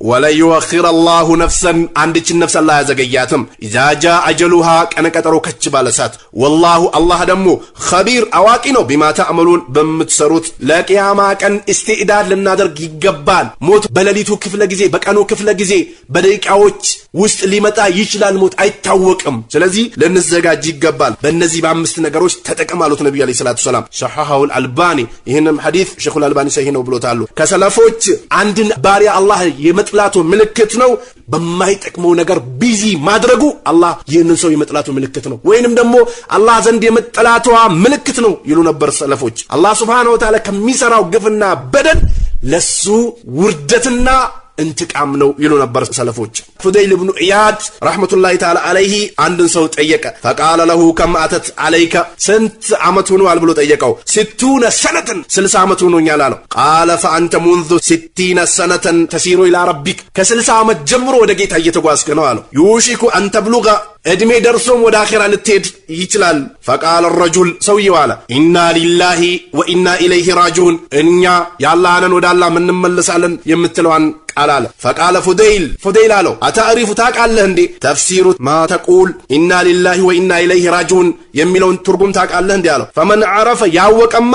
ወለዩኺር አላሁ ነፍሰን አንድችን ነፍስ አላህ ያዘገያትም ኢዛ ጃ አጀሉሃ ቀነቀጠሮ ከች ባለሳት ወላሁ አላህ ደግሞ ኸቢር አዋቂ ነው ቢማ ተዕመሉን በምትሰሩት ለቂያማ ቀን ኢስቲዕዳድ ልናደርግ ይገባል። ሞት በሌሊቱ ክፍለ ጊዜ በቀኑ ክፍለ ጊዜ በደቂቃዎች ውስጥ ሊመጣ ይችላል። ሞት አይታወቅም። ስለዚህ ልንዘጋጅ ይገባል። በእነዚህ በአምስት ነገሮች ተጠቀማሉት ነብዩ አለይሂ ሰላቱ ሰላም። ሸሐሐውል አልባኒ ይህንም ሐዲስ ሼኹል አልባኒ ሰሂህ ነው ብሎታል። ከሰለፎች አንድን ባሪያ አላህ የመጥላቱ ምልክት ነው በማይጠቅመው ነገር ቢዚ ማድረጉ አላህ ይህንን ሰው የመጥላቱ ምልክት ነው፣ ወይንም ደግሞ አላህ ዘንድ የመጠላቷ ምልክት ነው ይሉ ነበር ሰለፎች። አላህ ሱብሓነሁ ወተዓላ ከሚሰራው ግፍና በደል ለሱ ውርደትና እንትቃም ነው ይሉ ነበር ሰለፎች። ፉደይል ኢብኑ ኢያድ ረህመቱላሂ ተዓላ አለይሂ አንድን ሰው ጠየቀ። ፈቃለ ለሁ ከም አተት አለይከ ስንት ዓመት ሆኗል ብሎ ጠየቀው። 60 ሰነተን 60 ዓመት ሆኖኛል አለው። ቃለ ፈአንተ ሙንዙ 60 ሰነተን ተሲሩ ኢላ ረቢክ ከ60 ዓመት ጀምሮ ወደ ጌታ እየተጓዝክ ነው አለው። ዩሺኩ አን ተብሉገ እድሜ ደርሶም ወደ አኺራ ልትሄድ ይችላል። ፈቃለ ረጁል ሰውየው አለ ኢና ሊላሂ ወኢና ኢለይሂ ራጂዑን እኛ የአላህ ነን ወደ አላህ እንመለሳለን የምትለዋን ቃል አለ። ፈቃለ ፉደይል አለው አታሪፉ ታውቃለህ እንዴ ተፍሲሩ ማ ተቁል ኢና ሊላሂ ወኢና ኢለይሂ ራጂዑን የሚለውን ትርጉም ታውቃለህ እንዴ አለው። ፈመን አረፈ ያወቀማ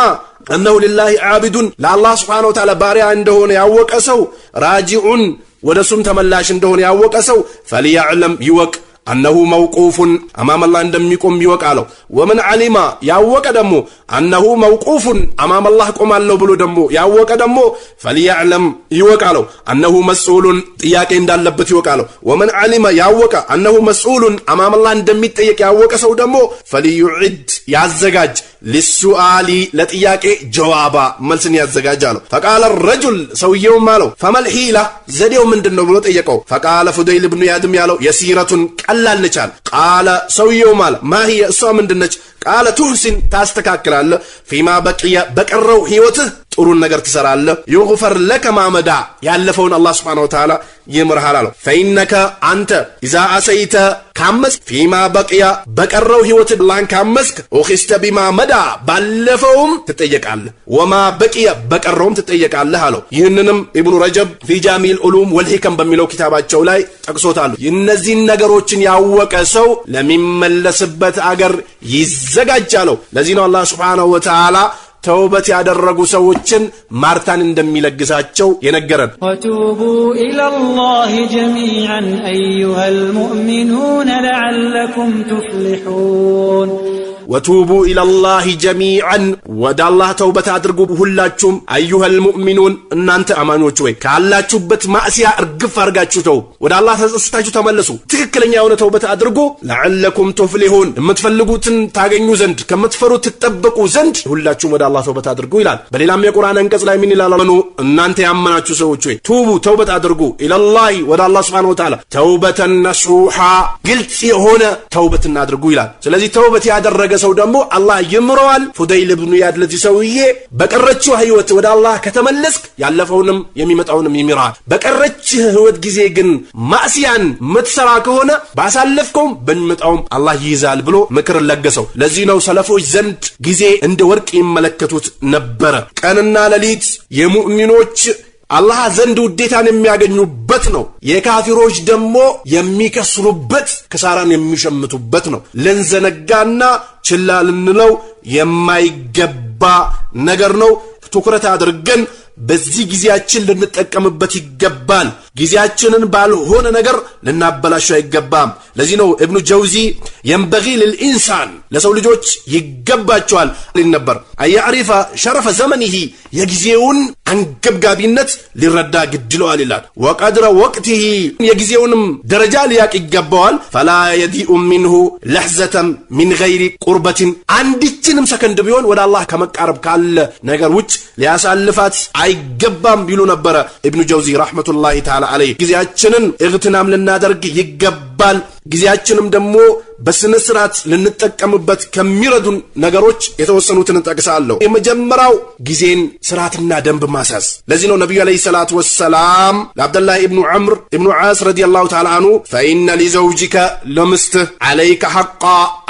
እነሁ ሊላሂ ዓቢዱን ለአላህ ሱብሓነሁ ወተዓላ ባሪያ እንደሆነ ያወቀ ሰው ራጂዑን ወደሱም ተመላሽ እንደሆነ ያወቀ ሰው ፈልያዕለም ይወቅ አነሁ መውቁፉን አማም አላህ እንደሚቆም ይወቅ አለው። ወመን ዓሊማ ያወቀ ደግሞ አነሁ መውቁፉን አማም አላህ ቆማለሁ ብሎ ደግሞ ያወቀ ደግሞ ፈልያዕለም ይወቅ አለው። አነሁ መስኡሉን ጥያቄ እንዳለበት ይወቅ አለው። ወመን ዓሊማ ያወቀ አነሁ መስኡሉን አማም አላህ እንደሚጠየቅ ያወቀ ሰው ደግሞ ፈልዩዕድ ያዘጋጅ ሊሱአሊ ለጥያቄ ጀዋባ መልስን ያዘጋጅ አለው። ፈቃለ ረጁል ሰውየውም አለው ፈመል ሒላ ዘዴው ምንድነው ብሎ ጠየቀው። ፈቃለ ፉደይል ኢብኑ ኢያድም ያለው የሲረቱን ቀላል ነቻል። ቃለ ሰውየው ማለ ማህየ እሷ ምንድነች? ቃለ ቱህሲን ታስተካክላለህ፣ ፊማ በቂያ በቀረው ህይወትህ ጥሩን ነገር ትሰራለህ፣ ይغفر لك ما مدى ያለፈውን አላህ Subhanahu Wa Ta'ala ይምርሃል አለው። ፈኢነከ አንተ ኢዛ አሰይተ ካመስክ ፊማ በቂያ በቀረው ህይወትህ አላህን ካመስክ ወኺስተ ቢማ መዳ ባለፈውም ትጠየቃለህ፣ ወማ በቂያ በቀረውም ትጠየቃለህ አለው። ይህንንም ኢብኑ ረጀብ ፊ ጃሚል ዑሉም ወልሂከም በሚለው ኪታባቸው ላይ ጠቅሶታል። እነዚህን ነገሮችን ያወቀ ሰው ለሚመለስበት አገር ይዘጋጃለው። ለዚህ ነው አላህ Subhanahu Wa Ta'ala ተውበት ያደረጉ ሰዎችን ማርታን እንደሚለግሳቸው የነገረን። ወቱቡ ኢለላሂ ጀሚዓን አዩሀል ሙእሚኑን ለዐለኩም ቱፍሊሑን ወቱቡ ኢለላሂ ጀሚዓን ወደ አላህ ተውበት አድርጉ ሁላችሁም አዩሀል ሙእሚኑን እናንተ አማኞች ወይ ካላችሁበት ማዕሲያ እርግፍ አርጋችሁ ተው ወደ አላህ ተጸጽታችሁ ተመለሱ። ትክክለኛ የሆነ ተውበት አድርጉ ለዐለኩም ቱፍሊሑን የምትፈልጉትን ታገኙ ዘንድ ከምትፈሩት ትጠበቁ ዘንድ ሁላችሁም ወደ አላህ ተውበት አድርጉ ይላል። በሌላም የቁርአን አንቀጽ ላይ ምን ይላል? እናንተ ያመናችሁ ሰዎች ወይ ቱቡ ተውበት አድርጉ ኢለላሂ ወደ አላህ Subhanahu Wa Ta'ala ተውበተን ነሱሃ ግልጽ የሆነ ተውበትን አድርጉ ይላል። ስለዚህ ተውበት ያደረገ ሰው ደግሞ አላህ ይምረዋል። ፉደይል ኢብኑ ኢያድ ለዚህ ሰውዬ በቀረችው ህይወት ወደ አላህ ከተመለስክ ያለፈውንም የሚመጣውንም ይምራል። በቀረችህ ህይወት ጊዜ ግን ማዕሲያን ምትሰራ ከሆነ ባሳለፍከውም በሚመጣውም አላህ ይይዛል ብሎ ምክር ለገሰው። ለዚህ ነው ሰለፎች ዘንድ ጊዜ እንደ ወርቅ ይመለከቱት ነበረ። ቀንና ሌሊት የሙእሚኖች አላህ ዘንድ ውዴታን የሚያገኙበት ነው። የካፊሮች ደግሞ የሚከስሩበት ክሳራን የሚሸምቱበት ነው። ልንዘነጋና ችላ ልንለው የማይገባ ነገር ነው። ትኩረት አድርገን በዚህ ጊዜያችን ልንጠቀምበት ይገባል። ጊዜያችንን ባልሆነ ነገር ልናበላሽው አይገባም። ለዚህ ነው ኢብኑ ጀውዚ ينبغي للإنسان ለሰው ልጆች ይገባቸዋል ነበር አያዕሪፈ ሸረፈ ዘመኒሂ የጊዜውን አንገብጋቢነት ሊረዳ ግድለዋል ይላል። ወቀድረ ወቅቲሂ የጊዜውንም ደረጃ ሊያቅ ይገባዋል። ፈላ የዲኡ ሚንሁ ለሕዘተን ሚን ገይሪ ቁርበትን አንዲችንም ሰከንድ ቢሆን ወደ አላህ ከመቃረብ ካለ ነገር ውጭ ሊያሳልፋት አይገባም ቢሉ ነበረ ኢብኑ ጀውዚ ረሕመቱላሂ ተዓላ ዐለይህ። ጊዜያችንን እግትናም ልናደርግ ይገባል። ጊዜያችንም ደግሞ በስነ ስርዓት ልንጠቀምበት ከሚረዱን ነገሮች የተወሰኑትን እንጠቅሳለሁ። የመጀመሪያው ጊዜን ስርዓትና ደንብ ማሳዝ። ለዚህ ነው ነብዩ አለይሂ ሰላቱ ወሰላም ለአብደላህ ኢብኑ ዑምር ኢብኑ ዓስ ረዲየላሁ ተዓላ አንሁ ፈኢነ ሊዘውጂከ ለምስትህ አለይከ ሐቃ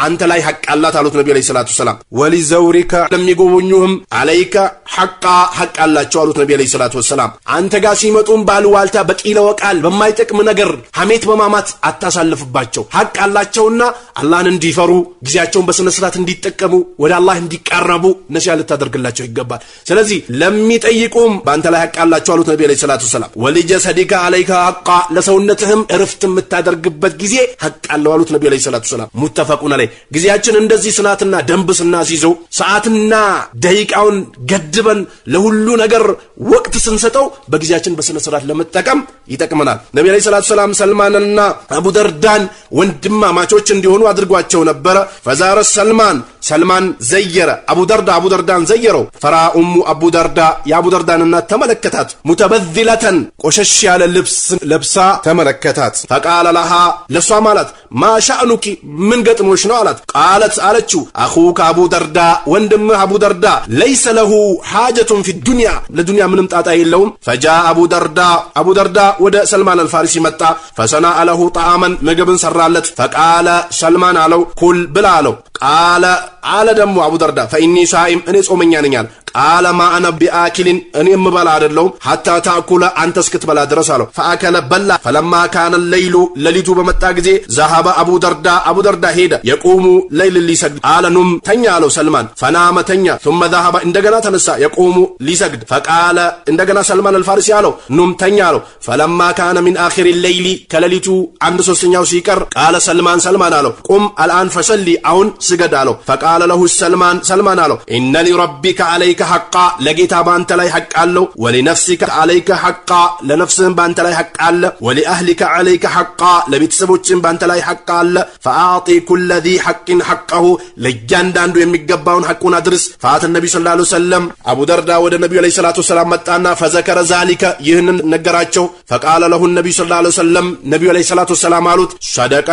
አንተ ላይ ሐቅ አላት አሉት ነብዩ አለይሂ ሰላቱ ወሰላም። ወሊዘውሪከ ለሚጎበኙህም አለይከ ሐቃ ሐቅ አላቸው አሉት ነብዩ አለይሂ ሰላቱ ወሰላም። አንተ ጋር ሲመጡም ባልዋልታ በቂለ ወቃል በማይጠቅም ነገር ሐሜት በማማት አታሳልፍባቸው። ሐቅ አላቸውና አላህን እንዲፈሩ ጊዜያቸውን በስነ ስርዓት እንዲጠቀሙ ወደ አላህ እንዲቃረቡ ነሲያ ልታደርግላቸው ይገባል። ስለዚህ ለሚጠይቁም በአንተ ላይ ሐቅ አላቸው አሉት ነብዩ አለይሂ ሰላቱ ወሰላም። ወሊጀሰዲከ አለይከ ሐቃ ለሰውነትህም እረፍት የምታደርግበት ጊዜ ሐቅ አለው አሉት ነብዩ አለይሂ ሰላቱ ወሰላም። ሙተፈቁን አለይ ጊዜያችን እንደዚህ ስናትና ደንብ ስናስይዘው ሰዓትና ደቂቃውን ገድበን ለሁሉ ነገር ወቅት ስንሰጠው በጊዜያችን በስነ ስርዓት ለመጠቀም ይጠቅመናል። ነብዩ አለይሂ ሰላቱ ወሰላም ሰልማንና አቡ ደርዳን ወንድማማቾች እንዲሆኑ አድርጓቸው ነበረ። ፈዛረ ሰልማን ዘየረ አቡ ደርዳን ዘየረው። ፈራ ኡሙ አቡ ደርዳ የአቡ ደርዳን እናት ተመለከታት። ሙተበዝለተን ቆሸሽ ያለ ልብስ ለብሳ ተመለከታት። ፈቃለ ለሃ ለሷ ማለት ማሻእኑኪ ምን ገጥሞሽ ነው አላት። ቃለት አለችው አኹከ አቡ ደርዳ ወንድምህ አቡ ደርዳ ለይሰ ለሁ ሓጀቱን ፊ ዱንያ ለዱንያ ምንም ጣጣ የለውም። ፈጃ አቡ ደርዳ ወደ ሰልማን አልፋሪሲ መጣ። ፈሰናአ ለሁ ጣዓመን ምግብን ሰራለት። ፈቃለ ሰልማን አለው ኩል ብላ አለው። ቃለ ደግሞ አቡ ደርዳ ፈኢኒ ሳኢም እኔ ጾመኛ ነኝ አለ። ቃለ ማ አነ ቢአኪልን እኔ የምበላ አይደለሁም ሐታ ታኩለ አንተ እስክትበላ ድረስ አለው። ፈአከለ በላ። ፈለማ ካነ ለይሉ ለሊቱ በመጣ ጊዜ ዘሃበ አቡ ደርዳ ሄደ። የቁሙ ለይል ሊሰግድ አለ ኑም ተኛ አለው ሰልማን። ፈናመ ተኛ። ثم ذهب እንደገና ተነሳ የቁሙ ሊሰግድ። ፈቃለ እንደገና ሰልማን አልፋሪሲ አለው ኑም ተኛ አለው። ፈለማ ካነ ሚን አኺር الليل ከለሊቱ 1/3 ሲቀር ቃለ ሰልማን አለው ቁም አልአን ፈሰሊ አሁን ስገድ አለው። ፈቃለ ለሁ ሰልማን አለው ኢነ ሊረቢከ አለይከ ሐቃ ለጌታ ባንተ ላይ ሐቅ አለው። ወሊነፍሲከ አለይከ ሐቃ ለነፍስህም ባንተ ላይ ሐቅ አለ። ወሊአህሊከ አለይከ ሐቃ ለቤተሰቦችህም ባንተ ላይ ሐቅ አለ። ፈአዕጢ ኩለ ዚ ሐቅን ሐቀሁ ለእያንዳንዱ የሚገባውን ሐቁን አድርስ። ፈአተ ነቢዩ ሰለላሁ ዐለይሂ ወሰለም አቡ ደርዳ ወደ ነቢዩ ዐለይሂ ሰላቱ ወሰላም መጣና ፈዘከረ ዛሊከ ይህንን ነገራቸው። ፈቃለ ለሁ ነቢዩ ሰለላሁ ዐለይሂ ወሰለም ነቢዩ ዐለይሂ ሰላቱ ወሰላም አሉት ሰደቀ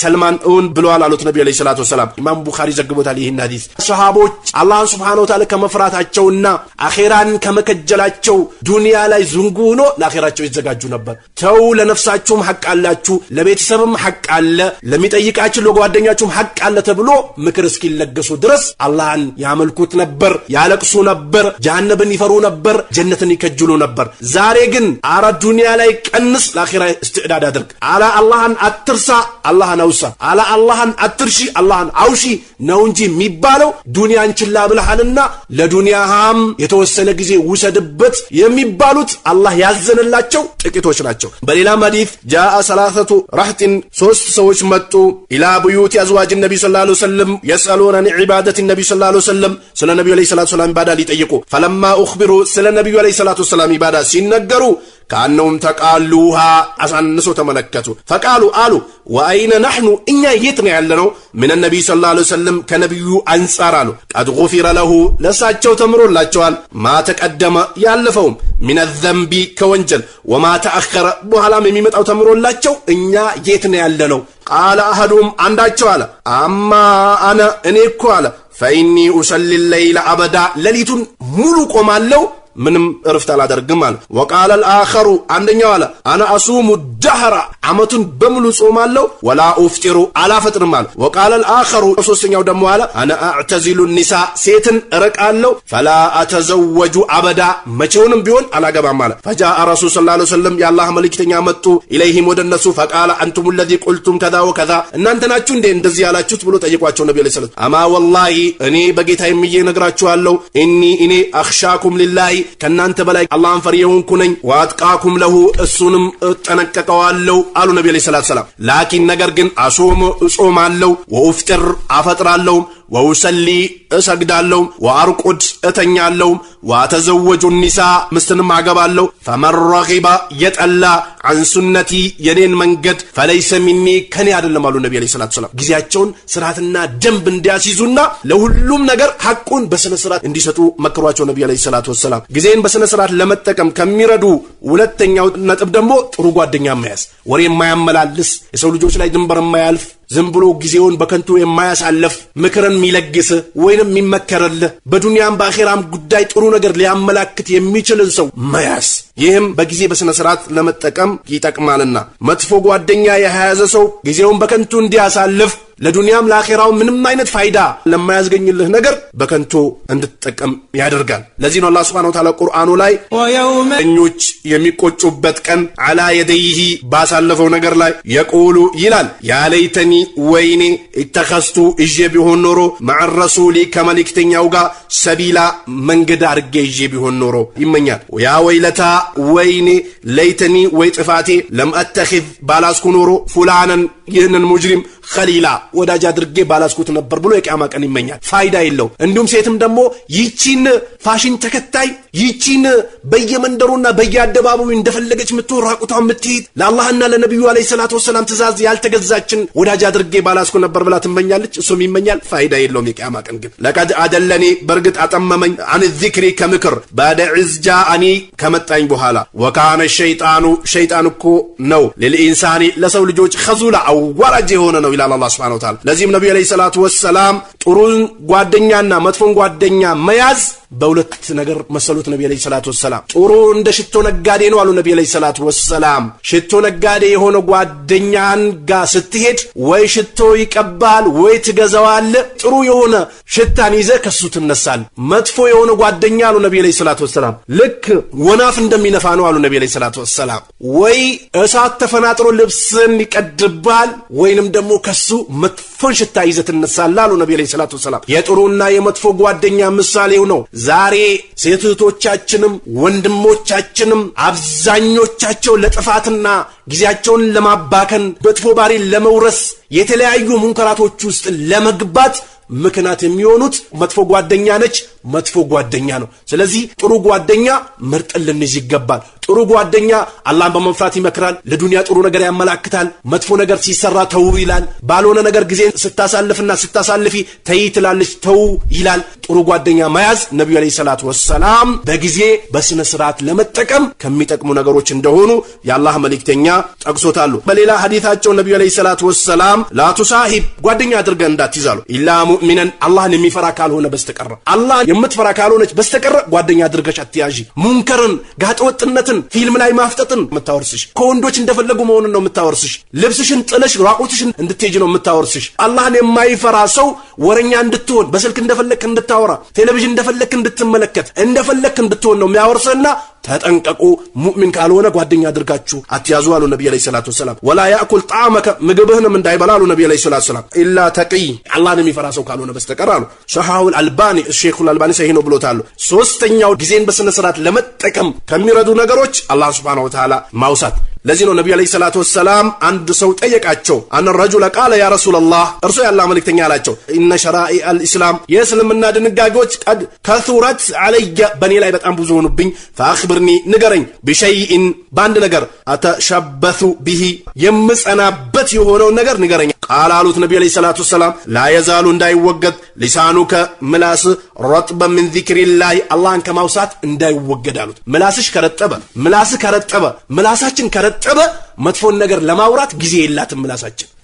ሰልማን እውን ብለዋል አሉት ነቢዩ ዐለይሂ ሰላቱ ወሰላም። ኢማም ቡኻሪ ዘግቦታል ይህን ሐዲስ። ሰሃቦች አላህን ሱብሓነሁ ወተዓላ ከመፍራታቸውና አኺራን ከመከጀላቸው ዱንያ ላይ ዝንጉ ሆኖ ለአኺራቸው ይዘጋጁ ነበር። ተው ለነፍሳችሁም ሐቅ አላችሁ፣ ለቤተሰብም ሐቅ አለ፣ ለሚጠይቃችሁ ለጓደኛችሁም ሐቅ አለ ተብሎ ምክር እስኪለገሱ ድረስ አላህን ያመልኩት ነበር፣ ያለቅሱ ነበር፣ ጀሃነምን ይፈሩ ነበር፣ ጀነትን ይከጅሉ ነበር። ዛሬ ግን አረ ዱንያ ላይ ቀንስ፣ ለአኺራ እስትዕዳድ አድርግ። አላ አላህን አትርሳ፣ አላህን አውሳ። አላ አላህን አትርሺ፣ አላህን አውሺ ነው እንጂ የሚባለው ዱንያን ችላ ብለሃልና ለዱንያም የተወሰነ ጊዜ ውሰድበት የሚባሉት አላህ ያዘነላቸው ጥቂቶች ናቸው። በሌላም ሐዲስ ጃአ ሰላሰቱ ረህቲን 3 ሰዎች መጡ ኢላ ቡዩቲ አዝዋጅ ነቢ ሰለላሁ ዐለይሂ ወሰለም የስአሉነ عن عبادة النبي صلى الله عليه وسلم ስለ ነብዩ ዐለይሂ ሰላቱ ወሰላም ኢባዳ ሊጠይቁ ፈለማ اخبروا ስለ ነብዩ ዐለይሂ ሰላቱ ወሰላም ኢባዳ ሲነገሩ ካነውም ተቃሉሃ አሳንሶ ተመለከቱ። ፈቃሉ አሉ ወአይነ ነሕኑ እኛ የት ነው ያለነው? ምን ነብይ ሰለላሁ ዐለይሂ ወሰለም ከነብዩ አንጻር አሉ ቀድ ጉፊረ ለሁ ለሳቸው ተምሮላቸዋል ማ ተቀደመ ያለፈውም ምን الذنب ከወንጀል ወማ ተአኸረ በኋላም የሚመጣው ተምሮላቸው እኛ የት ነው ያለነው? ቃለ አሐዱም አንዳቸው አለ አማ አነ እኔ እኮ አለ ፈኢኒ ኡሰሊ الليل አበዳ ሌሊቱን ሙሉ ቆማለሁ ምንም እረፍት አላደርግም አለ። ወቃለ الآخر አንደኛው አለ አና አሱሙ الدهر አመቱን በሙሉ ጾማለሁ ወላ ኡፍጢሩ አላፈጥርም አለ። ወቃለ الآخر ሶስተኛው ደግሞ አለ አና አዕተዚሉ النساء ሴትን እርቃለሁ ፈላ አተዘወጁ አበዳ መቼውንም ቢሆን አላገባም አለ። فجاء رسول صلى الله عليه وسلم ያላህ መልእክተኛ መጡ ኢለይሂም ወደነሱ فقال انتم الذي قلتم كذا وكذا እናንተ ናችሁ እንዴ እንደዚህ ያላችሁት ብሎ ጠይቋቸው ነብዩ ሰለላሁ ዐለይሂ ወሰለም። አማ ወላሂ እኔ በጌታ የሚዬ ነግራችኋለሁ እኔ አኽሻኩም ሊላሂ ከናንተ በላይ አላህን ፈሪ የሆንኩ ነኝ ወአጥቃኩም ለሁ እሱንም እጠነቀቀዋለሁ አሉ ነብዩ ሰለላሁ ዐለይሂ ወሰለም። ላኪን ነገር ግን አሶም እጾማለሁ ወኡፍጥር አፈጥራለሁ ወኡሰሊ እሰግዳለሁ ወአርቁድ እተኛለሁ ወአተዘወጁ النساء ምስትንም አገባለሁ ፈመን ረጊበ የጠላ عن ሱነቲ የኔን መንገድ ፈለይሰ ሚኒ ከኔ አይደለም አሉ ነብዩ ሰለላሁ ዐለይሂ ወሰለም። ጊዜያቸውን ስርዓትና ደንብ እንዲያስይዙና ለሁሉም ነገር ሐቁን በስነ ስርዓት እንዲሰጡ መከሯቸው ነብዩ ሰለላሁ ዐለይሂ ወሰለም። ጊዜን በስነ ስርዓት ለመጠቀም ከሚረዱ ሁለተኛው ነጥብ ደግሞ ጥሩ ጓደኛ መያዝ፣ ወሬ የማያመላልስ የሰው ልጆች ላይ ድንበር የማያልፍ ዝም ብሎ ጊዜውን በከንቱ የማያሳልፍ ምክርን የሚለግስ ወይንም የሚመከረል በዱንያም በአኺራም ጉዳይ ጥሩ ነገር ሊያመላክት የሚችልን ሰው መያዝ። ይህም በጊዜ በስነ ስርዓት ለመጠቀም ይጠቅማልና መጥፎ ጓደኛ የያዘ ሰው ጊዜውን በከንቱ እንዲያሳልፍ ለዱንያም ለአኺራው ምንም አይነት ፋይዳ ለማያስገኝልህ ነገር በከንቱ እንድትጠቀም ያደርጋል። ለዚህ ነው አላህ Subhanahu Wa Ta'ala ቁርአኑ ላይ ወየውመኞች የሚቆጩበት ቀን አላ የደይሂ ባሳለፈው ነገር ላይ የቁሉ ይላል ያ ለይተኒ ወይኔ ኢተኸስቱ እጄ ቢሆን ኖሮ مع الرسول ከመልእክተኛው ጋር ሰቢላ መንገድ አድርጌ እጄ ቢሆን ኖሮ ይመኛል። ያ ወይለታ ወይኔ ለይተኒ ወይ ጥፋቴ ለም አተኺዝ ባላስኩ ኖሮ ፉላነን ይህንን ሙጅሪም ኸሊላ ወዳጅ አድርጌ ባላስኩት ነበር ብሎ የቂያማ ቀን ይመኛል። ፋይዳ የለው። እንዲሁም ሴትም ደግሞ ይቺን ፋሽን ተከታይ ይቺን በየመንደሩና በየአደባባዩ እንደፈለገች ምትወራቁታ ምትሄድ ለአላህና ለነብዩ አለይሂ ሰላቱ ወሰለም ትእዛዝ ያልተገዛችን ወዳጅ አድርጌ ባላስኩ ነበር ብላ ትመኛለች። እሱም ይመኛል። ፋይዳ የለውም። የቂያማ ቀን ግን ለቀድ አደለኒ በርግጥ አጠመመኝ አን ዚክሪ ከምክር ባደ ዒዝጃአኒ ከመጣኝ በኋላ ወካነ ሸይጣኑ እኮ ነው ለልኢንሳኒ ለሰው ልጆች ኸዙላ አዋራጅ የሆነ ነው ይላል አላህ Subhanahu Wa Ta'ala። ለዚህም ነብዩ አለይሂ ሰላቱ ወሰለም ጥሩን ጓደኛና መጥፎን ጓደኛ መያዝ በሁለት ነገር መሰሉት ነብዩ አለይሂ ሰላቱ ወሰለም። ጥሩ እንደ ሽቶ ነጋዴ ነው አሉ ነብዩ አለይሂ ሰላቱ ወሰለም። ሽቶ ነጋዴ የሆነ ጓደኛን ጋር ስትሄድ ወይ ሽቶ ይቀባል ወይ ትገዛዋል። ጥሩ የሆነ ሽታን ይዘ ከሱ ትነሳል። መጥፎ የሆነ ጓደኛ አሉ ነብዩ አለይሂ ሰላቱ ወሰለም ልክ ወናፍ እንደሚነፋ ነው አሉ ነብዩ አለይሂ ሰላቱ ወሰለም። ወይ እሳት ተፈናጥሮ ልብስን ይቀድባል ወይንም ደግሞ ከሱ መጥፎን ሽታ ይዘ ትነሳል አሉ ነብዩ አለይሂ ሰላቱ ወሰለም። የጥሩና የመጥፎ ጓደኛ ምሳሌው ነው። ዛሬ ሴቶቻችንም ወንድሞቻችንም አብዛኞቻቸው ለጥፋትና ጊዜያቸውን ለማባከን መጥፎ ባሪ ለመውረስ የተለያዩ ሙንከራቶች ውስጥ ለመግባት ምክንያት የሚሆኑት መጥፎ ጓደኛ ነች፣ መጥፎ ጓደኛ ነው። ስለዚህ ጥሩ ጓደኛ መርጠን ልንይዝ ይገባል። ጥሩ ጓደኛ አላህን በመፍራት ይመክራል፣ ለዱንያ ጥሩ ነገር ያመላክታል፣ መጥፎ ነገር ሲሰራ ተው ይላል፣ ባልሆነ ነገር ጊዜ ስታሳልፍና ስታሳልፊ ተይ ትላለች ተው ይላል። ጥሩ ጓደኛ መያዝ ነብዩ አለይሂ ሰላቱ ወሰለም በጊዜ በስነ ስርዓት ለመጠቀም ከሚጠቅሙ ነገሮች እንደሆኑ የአላህ መልእክተኛ ጠቅሶታሉ። በሌላ ሐዲታቸው ነብዩ አለይሂ ሰላቱ ወሰለም ላ ቱሳሂብ ጓደኛ አድርገህ እንዳትይዛሉ ኢላ ሙእሚናን አላህን የሚፈራ ካልሆነ በስተቀር አላህ የምትፈራ ካልሆነች በስተቀር ጓደኛ አድርገሽ አትያዢ። ሙንከርን ጋጠወጥነትን ፊልም ላይ ማፍጠጥን የምታወርስሽ ከወንዶች እንደፈለጉ መሆኑን ነው የምታወርስሽ። ልብስሽን ጥለሽ ራቁትሽን እንድትሄጂ ነው የምታወርስሽ። አላህን የማይፈራ ሰው ወረኛ እንድትሆን በስልክ እንደፈለክ እንድታወራ ቴሌቪዥን እንደፈለክ እንድትመለከት እንደፈለክ እንድትሆን ነው የሚያወርሰና ተጠንቀቁ። ሙእሚን ካልሆነ ጓደኛ አድርጋችሁ አትያዙ አሉ ነብዩ አለይሂ ሰላቱ ወሰለም። ወላ ያእኩል ጣዕመከ ምግብህንም እንዳይበላ አሉ ነብዩ አለይሂ ሰላቱ ወሰለም ኢላ ተቂ አላህን የሚፈራ ሰው ካልሆነ በስተቀር አሉ። ሸሃውል አልባኒ ሼኹል አልባኒ ሰሂህ ነው ብሎታል። ሶስተኛው ጊዜን በስነ ስርዓት ለመጠቀም ከሚረዱ ነገሮች ነገሮች አላህ ሱብሓነሁ ወተዓላ ማውሳት። ለዚህ ነው ነብዩ አለይሂ ሰላቱ ወሰላም አንድ ሰው ጠየቃቸው አን الرجل قال يا رسول الله እርሱ ያላህ መልእክተኛ አላቸው ኢነ ሸራኢ አልኢስላም የእስልምና ድንጋጌዎች ቀድ ከሱረት አለየ በኔ ላይ በጣም ብዙ ሆኑብኝ فاخبرني ንገረኝ بشيء ባንድ ነገር አተሸበሱ به የምጸናበት የሆነው ነገር ንገረኝ ቃል አሉት ነብዩ አለይሂ ሰላቱ ወሰላም ላ የዛሉ እንዳይወገድ ሊሳኑከ ምላስ ረጥበ من ذكر الله አላህን ከማውሳት እንዳይወገድ አሉት ምላስሽ ከረጠበ ምላሳችን ከረጠበ መጥፎን ነገር ለማውራት ጊዜ የላትም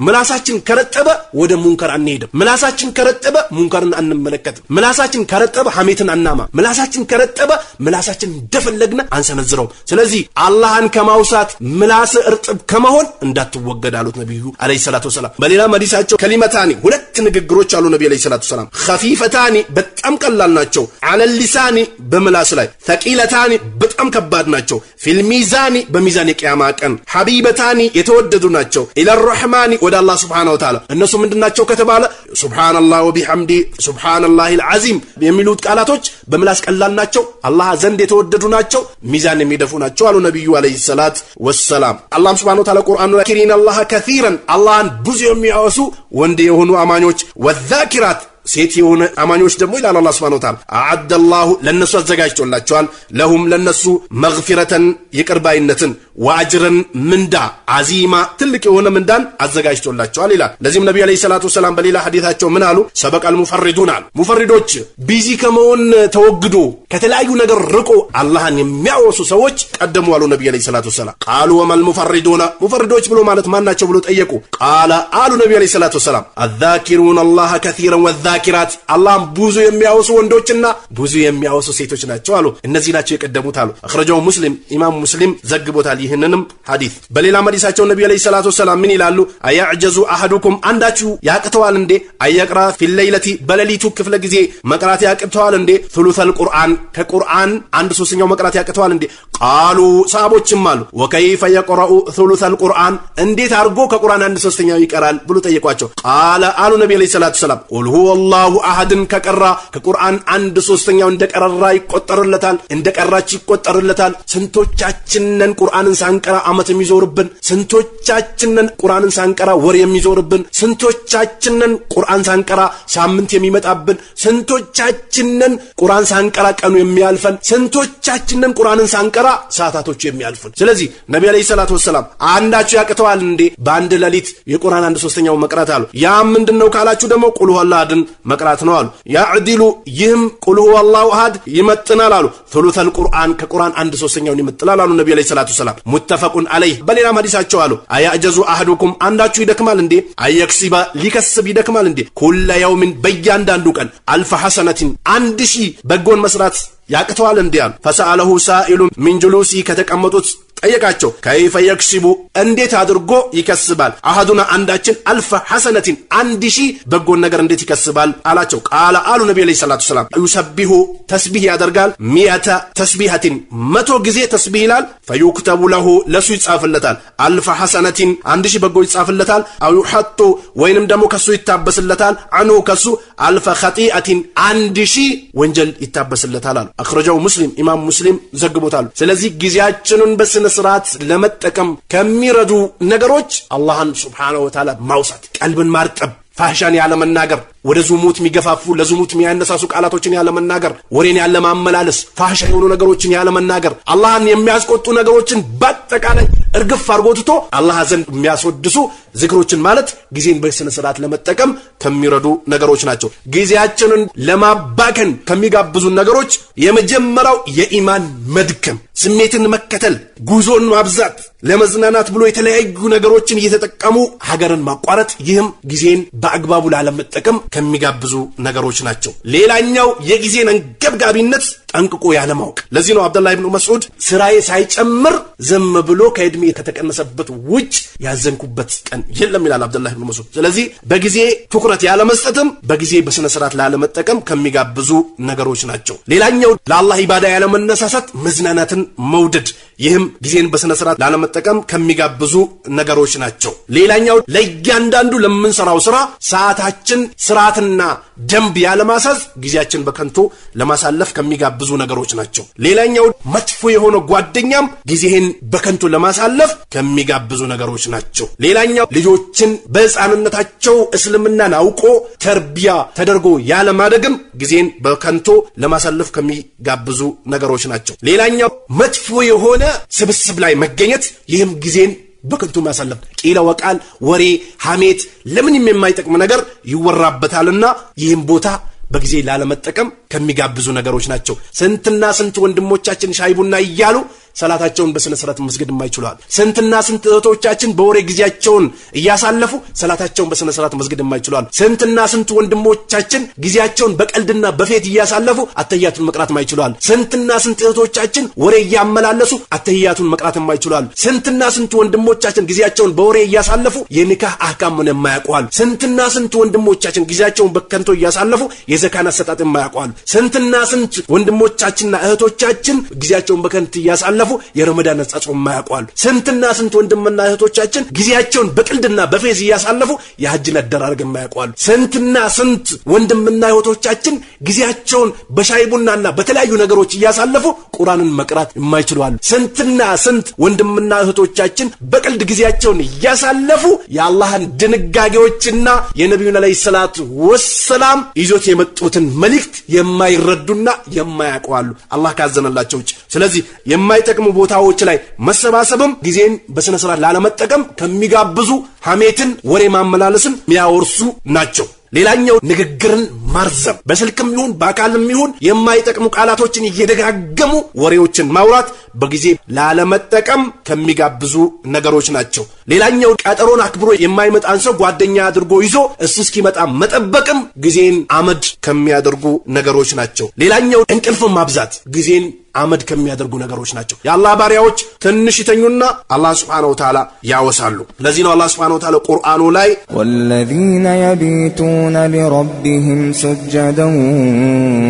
ምላሳችን ከረጠበ ወደ ሙንከር አንሄድም ምላሳችን ከረጠበ ሙንከርን አንመለከትም ምላሳችን ከረጠበ ሐሜትን አናማ ምላሳችን ከረጠበ ምላሳችን እንደፈለግነ አንሰነዝረው ስለዚህ አላህን ከማውሳት ምላስ እርጥብ ከመሆን እንዳትወገድ አሉት ነብዩ አለይሂ ሰላቱ ወሰላም በሌላ ሐዲሳቸው ከሊመታኒ ሁለት ንግግሮች አሉ ነብዩ አለይሂ ሰላቱ ወሰላም ኸፊፈታኒ በጣም ቀላል ናቸው አለ ሊሳኒ በምላስ ላይ ተቂለታኒ በጣም ከባድ ናቸው ፊል ሚዛኒ በሚዛን የቂያማ ቀን ሐቢበታኒ የተወደዱ ናቸው ኢላ الرحማኒ ወደ አላህ Subhanahu Wa Ta'ala እነሱ ምንድናቸው ከተባለ ሱብሃንአላህ ወቢሐምዲ ሱብሃንአላሂል አዚም የሚሉት ቃላቶች በምላስ ቀላል ናቸው አላህ ዘንድ የተወደዱ ናቸው ሚዛን የሚደፉ ናቸው አሉ ነብዩ አለይሂ ሰላት ወሰላም አላህ Subhanahu Wa Ta'ala ቁርአኑ ላይ ኪሪነላህ ከሲራን አላህን ብዙ የሚያወሱ ወንድ የሆኑ አማኞች ወዛኪራት ሴት የሆነ አማኞች ደግሞ ይላል አላህ Subhanahu Wa Ta'ala አዓደላሁ ለነሱ አዘጋጅቶላቸዋል ለሁም ለነሱ መግፊረተን ይቅርባይነትን ወአጅረን ምንዳ አዚማ ትልቅ የሆነ ምንዳን አዘጋጅቶላቸዋል ይላል ለዚህም ነብዩ አለይሂ ሰላቱ ወሰላም በሌላ ሐዲታቸው ምን አሉ ሰበቀል ሙፈሪዱን አሉ ሙፈሪዶች ቢዚ ከመሆን ተወግዶ ከተለያዩ ነገር ርቆ አላህን የሚያወሱ ሰዎች ቀደሙ አሉ ነብዩ አለይሂ ሰላቱ ወሰላም ቃሉ ወመል ሙፈሪዱና ሙፈሪዶች ብሎ ማለት ማን ናቸው ብሎ ጠየቁ ቃለ አሉ ነብዩ አለይሂ ሰላቱ ወሰላም አዛኪሩን አላህ ከሲራን ወዛኪራት አላህን ብዙ የሚያወሱ ወንዶችና ብዙ የሚያወሱ ሴቶች ናቸው አሉ እነዚህ ናቸው የቀደሙት አሉ አخرجው ሙስሊም ኢማም ሙስሊም ዘግቦታል ይህንንም ሐዲስ በሌላ ሐዲሳቸው ነብዩ አለይሂ ሰላቱ ወሰላም ምን ይላሉ አያዕጀዙ አሐዱኩም አንዳችሁ ያቅተዋል እንዴ አየቅራ ፊል ለይለቲ በሌሊቱ ክፍለ ጊዜ መቅራት ያቅተዋል እንዴ ثلث القرآن ከቁርአን 1/3ኛው መቅራት ያቅተዋል እንዴ ቃሉ ሰሃቦችም አሉ ወከይፈ يقرأ ثلث القرآن እንዴት አርጎ ከቁርአን 1/3ኛው ይቀራል ብሎ ጠየቋቸው ቃለ አሉ ነብዩ አለይሂ ሰላቱ ወሰላም ቁል ሁወ አላሁ አሐድን ከቀራ ከቁርአን 1/3ኛው እንደቀረራ ይቆጠርለታል እንደቀራች ይቆጠርለታል ስንቶቻችንን ቁርአንን ሳንቀራ አመት የሚዞርብን ስንቶቻችንን ቁርአንን ሳንቀራ ወር የሚዞርብን ስንቶቻችንን ቁርአን ሳንቀራ ሳምንት የሚመጣብን ስንቶቻችንን ቁርአን ሳንቀራ ቀኑ የሚያልፈን ስንቶቻችንን ቁርአንን ሳንቀራ ሰዓታቶች የሚያልፉን ስለዚህ ነብዩ አለይሂ ሰላቱ ወሰላም አንዳችሁ ያቅተዋል እንዴ በአንድ ሌሊት የቁርአን 1/3ኛው መቅራት አሉ ያ ምንድነው ካላችሁ ደግሞ ቁል ሁወ አሐድን መቅራት ነው አሉ ያዕዲሉ ይህም ቁል ሁወ አላሁ አሐድ ይመጥናል አሉ ثلث القرآن ከቁርአን 1/3ኛው ይመጥናል አሉ ነብዩ አለይሂ ሰላቱ ወሰላም ሙተፈቁን አለይህ በሌላ ሐዲሳቸው አሉ አያዕጀዙ አሐዱኩም አንዳችሁ ይደክማል እንዴ አየክሲባ ሊከስብ ይደክማል እንዴ ኩለ የውምን በእያንዳንዱ ቀን አልፍ ሐሰነትን 1000 በጎን መስራት ያቅተዋል እንዴ አሉ ፈሰአለሁ ሳኢሉን ሚን ጁሉሲ ከተቀመጡት ጠየቃቸው ከይፈ የክሲቡ እንዴት አድርጎ ይከስባል አሐዱና አንዳችን አልፍ ሐሰነትን 1000 በጎን ነገር እንዴት ይከስባል አላቸው ቃለ አሉ ነብዩ አለይሂ ሰላቱ ወሰላም ይሰብሁ ተስቢህ ያደርጋል 100 ተስቢሃትን 100 ጊዜ ተስቢህ ይላል ፈዩክተቡ ለሁ ለሱ ይጻፍለታል አልፍ ሐሰነትን 1000 በጎ ይጻፍለታል አው ይሐጡ ወይንም ደግሞ ከሱ ይታበስለታል አኑ ከሱ አልፍ ኸጢአትን 1000 ወንጀል ይታበስለታል አሉ አخرجው ሙስሊም ኢማም ሙስሊም ዘግቦታል ስለዚህ ጊዜያችንን በስነ ስርዓት ለመጠቀም ከሚረዱ ነገሮች አላህን Subhanahu Wa Ta'ala ማውሳት ቀልብን ማርጠብ ፋህሻን ያለ መናገር ወደ ዙሙት የሚገፋፉ ለዙሙት የሚያነሳሱ ቃላቶችን ያለ መናገር ወሬን ያለ ማመላለስ ፋህሻ የሆኑ ነገሮችን ያለ መናገር አላህን የሚያስቆጡ ነገሮችን በአጠቃላይ እርግፍ አርጎትቶ አላህ ዘንድ የሚያስወድሱ ዝክሮችን ማለት ጊዜን በስነ ስርዓት ለመጠቀም ከሚረዱ ነገሮች ናቸው ጊዜያችንን ለማባከን ከሚጋብዙ ነገሮች የመጀመሪያው የኢማን መድከም ስሜትን መከተል ጉዞን ማብዛት ለመዝናናት ብሎ የተለያዩ ነገሮችን እየተጠቀሙ ሀገርን ማቋረጥ ይህም ጊዜን በአግባቡ ለመጠቀም ከሚጋብዙ ነገሮች ናቸው ሌላኛው የጊዜን አንገብጋቢነት ጠንቅቆ ያለማወቅ ለዚህ ነው አብዱላህ ኢብኑ መስዑድ ስራዬ ሳይጨምር ዝም ብሎ ከእድሜ ከተቀነሰበት ውጭ ያዘንኩበት ቀን የለም ይላል አብዱላህ ኢብኑ መስዑድ ስለዚህ በጊዜ ትኩረት ያለመስጠትም በጊዜ በስነ ስርዓት ላለመጠቀም ከሚጋብዙ ነገሮች ናቸው ሌላኛው ለአላህ ኢባዳ ያለመነሳሳት መዝናናትን መውደድ ይህም ጊዜን በስነ ስርዓት ላለመጠቀም ከሚጋብዙ ነገሮች ናቸው ሌላኛው ለእያንዳንዱ ለምንሰራው ስራ ሰዓታችን ስርዓትና ደንብ ያለማሳዝ ጊዜያችን በከንቱ ለማሳለፍ ከሚጋብዙ ከሚጋብዙ ነገሮች ናቸው። ሌላኛው መጥፎ የሆነ ጓደኛም ጊዜህን በከንቱ ለማሳለፍ ከሚጋብዙ ነገሮች ናቸው። ሌላኛው ልጆችን በሕፃንነታቸው እስልምናን አውቆ ተርቢያ ተደርጎ ያለማደግም ጊዜን በከንቱ ለማሳለፍ ከሚጋብዙ ነገሮች ናቸው። ሌላኛው መጥፎ የሆነ ስብስብ ላይ መገኘት፣ ይህም ጊዜን በከንቱ ማሳለፍ፣ ቂለ ወቃል፣ ወሬ፣ ሐሜት፣ ለምንም የማይጠቅም ነገር ይወራበታልና ይህም ቦታ በጊዜ ላለመጠቀም ከሚጋብዙ ነገሮች ናቸው። ስንትና ስንት ወንድሞቻችን ሻይ ቡና እያሉ ሰላታቸውን በስነ ስርዓት መስገድ የማይችሉዋል። ስንትና ስንት እህቶቻችን በወሬ ጊዜያቸውን እያሳለፉ ሰላታቸውን በስነ ስርዓት መስገድ የማይችሉዋል። ስንትና ስንት ወንድሞቻችን ጊዜያቸውን በቀልድና በፌት እያሳለፉ አተህያቱን መቅራት የማይችሉዋል። ስንትና ስንት እህቶቻችን ወሬ እያመላለሱ አተህያቱን መቅራት የማይችሉዋል። ስንትና ስንት ወንድሞቻችን ጊዜያቸውን በወሬ እያሳለፉ የኒካህ አህካም ምን የማያውቁዋል። ስንትና ስንት ወንድሞቻችን ጊዜያቸውን በከንቱ እያሳለፉ የዘካን አሰጣጥ የማያውቁዋል። ስንትና ስንት ወንድሞቻችንና እህቶቻችን ጊዜያቸውን በከንቱ እያሳለፉ የረመዳን ጾም ማያቋሉ። ስንትና ስንት ወንድምና እህቶቻችን ጊዜያቸውን በቅልድና በፌዝ እያሳለፉ የሐጅን አደራረግ ማያቋሉ። ስንትና ስንት ወንድምና እህቶቻችን ጊዜያቸውን በሻይ ቡናና በተለያዩ ነገሮች እያሳለፉ ቁርአንን መቅራት የማይችሉዋል። ስንትና ስንት ወንድምና እህቶቻችን በቅልድ ጊዜያቸውን እያሳለፉ የአላህን ድንጋጌዎችና የነብዩን አለይሂ ሰላቱ ወሰላም ይዞት የመጡትን መልእክት የማይረዱና የማያቋሉ አላህ ካዘነላቸው። ስለዚህ የማይጠቅሙ ቦታዎች ላይ መሰባሰብም ጊዜን በስነ ስርዓት ላለመጠቀም ከሚጋብዙ ሐሜትን፣ ወሬ ማመላለስን የሚያወርሱ ናቸው። ሌላኛው ንግግርን ማርዘም፣ በስልክም ይሁን በአካልም ይሁን የማይጠቅሙ ቃላቶችን እየደጋገሙ ወሬዎችን ማውራት በጊዜ ላለመጠቀም ከሚጋብዙ ነገሮች ናቸው። ሌላኛው ቀጠሮን አክብሮ የማይመጣን ሰው ጓደኛ አድርጎ ይዞ እሱ እስኪመጣ መጠበቅም ጊዜን አመድ ከሚያደርጉ ነገሮች ናቸው። ሌላኛው እንቅልፍን ማብዛት ጊዜን አመድ ከሚያደርጉ ነገሮች ናቸው። የአላህ ባሪያዎች ትንሽ ይተኙና አላህ Subhanahu Wa Ta'ala ያወሳሉ። ለዚህ ነው አላህ Subhanahu Wa Ta'ala ቁርአኑ ላይ ወለዚነ የቢቱነ ሊረቢሂም ሱጀደን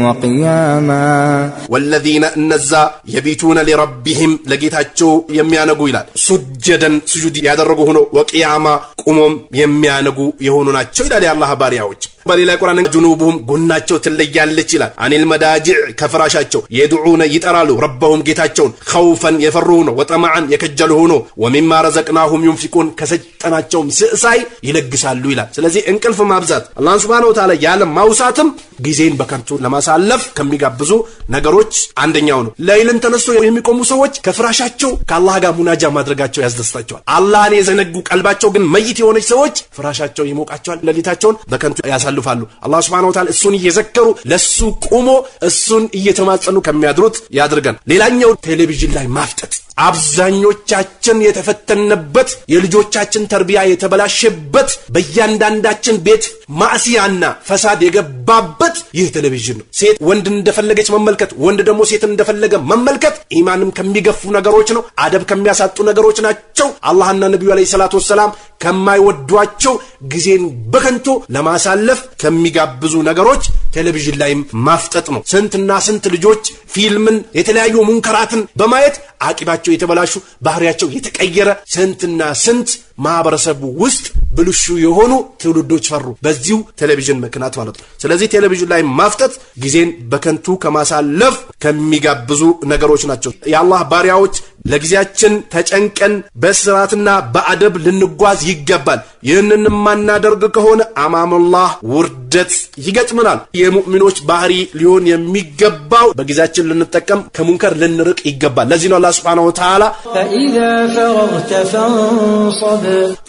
ወቂያማ ወለዚነ እነዛ የቢቱነ ሊረቢሂም ለጌታቸው የሚያነጉ ይላል ሱጀደን ስጁድ ያደረጉ ሆኖ ወቂያማ ቁሞም የሚያነጉ የሆኑ ናቸው ይላል የአላህ ባሪያዎች። በሌላ ቁርአን ጁኑቡም ጎናቸው ትለያለች ይላል። አኒል መዳጅዕ ከፍራሻቸው የድዑነ ይጠራሉ ረበሁም ጌታቸውን ኸውፈን የፈሩ ነው ወጠማዓን የከጀሉ ሆኖ ወሚማ ረዘቅናሁም ዩንፊቁን ከሰጠናቸውም ስዕሳይ ይለግሳሉ ይላል። ስለዚህ እንቅልፍ ማብዛት አላህ Subhanahu Wa Ta'ala ያለ ማውሳትም ጊዜን በከንቱ ለማሳለፍ ከሚጋብዙ ነገሮች አንደኛው ነው። ለይልን ተነስቶ የሚቆሙ ሰዎች ከፍራሻቸው ከአላህ ጋር ሙናጃ ማድረጋቸው ያስደስታቸዋል። አላህን የዘነጉ ቀልባቸው ግን መይት የሆነች ሰዎች ፍራሻቸው ይሞቃቸዋል፣ ሌሊታቸውን በከንቱ ያሳልፋሉ። አላህ Subhanahu Wa Ta'ala እሱን እየዘከሩ ለሱ ቆሞ እሱን እየተማጸኑ ከሚያድሩት ያድርገን። ሌላኛው ቴሌቪዥን ላይ ማፍጠጥ፣ አብዛኞቻችን የተፈተነበት የልጆቻችን ተርቢያ የተበላሸበት በእያንዳንዳችን ቤት ማዕሲያና ፈሳድ የገባበት ይህ ቴሌቪዥን ነው። ሴት ወንድ እንደፈለገች መመልከት፣ ወንድ ደግሞ ሴትን እንደፈለገ መመልከት ኢማንም ከሚገፉ ነገሮች ነው፣ አደብ ከሚያሳጡ ነገሮች ናቸው። አላህና ነብዩ አለይሂ ሰላቱ ወሰላም ከማይወዷቸው ጊዜን በከንቱ ለማሳለፍ ከሚጋብዙ ነገሮች ቴሌቪዥን ላይ ማፍጠጥ ነው። ስንትና ስንት ልጆች ፊልምን የተለያዩ ሙንከራትን በማየት አቂባቸው የተበላሹ ባህሪያቸው የተቀየረ ስንትና ስንት ማህበረሰቡ ውስጥ ብልሹ የሆኑ ትውልዶች ፈሩ በዚሁ ቴሌቪዥን ምክንያት ማለት ነው። ስለዚህ ቴሌቪዥን ላይ ማፍጠጥ ጊዜን በከንቱ ከማሳለፍ ከሚጋብዙ ነገሮች ናቸው። የአላህ ባሪያዎች ለጊዜያችን ተጨንቀን በስርዓትና በአደብ ልንጓዝ ይገባል። ይህንን ማናደርግ ከሆነ አማመላህ ውርደት ይገጥመናል። የሙእሚኖች ባህሪ ሊሆን የሚገባው በጊዜያችን ልንጠቀም ከሙንከር ልንርቅ ይገባል። ለዚህ ነው አላህ Subhanahu Wa Ta'ala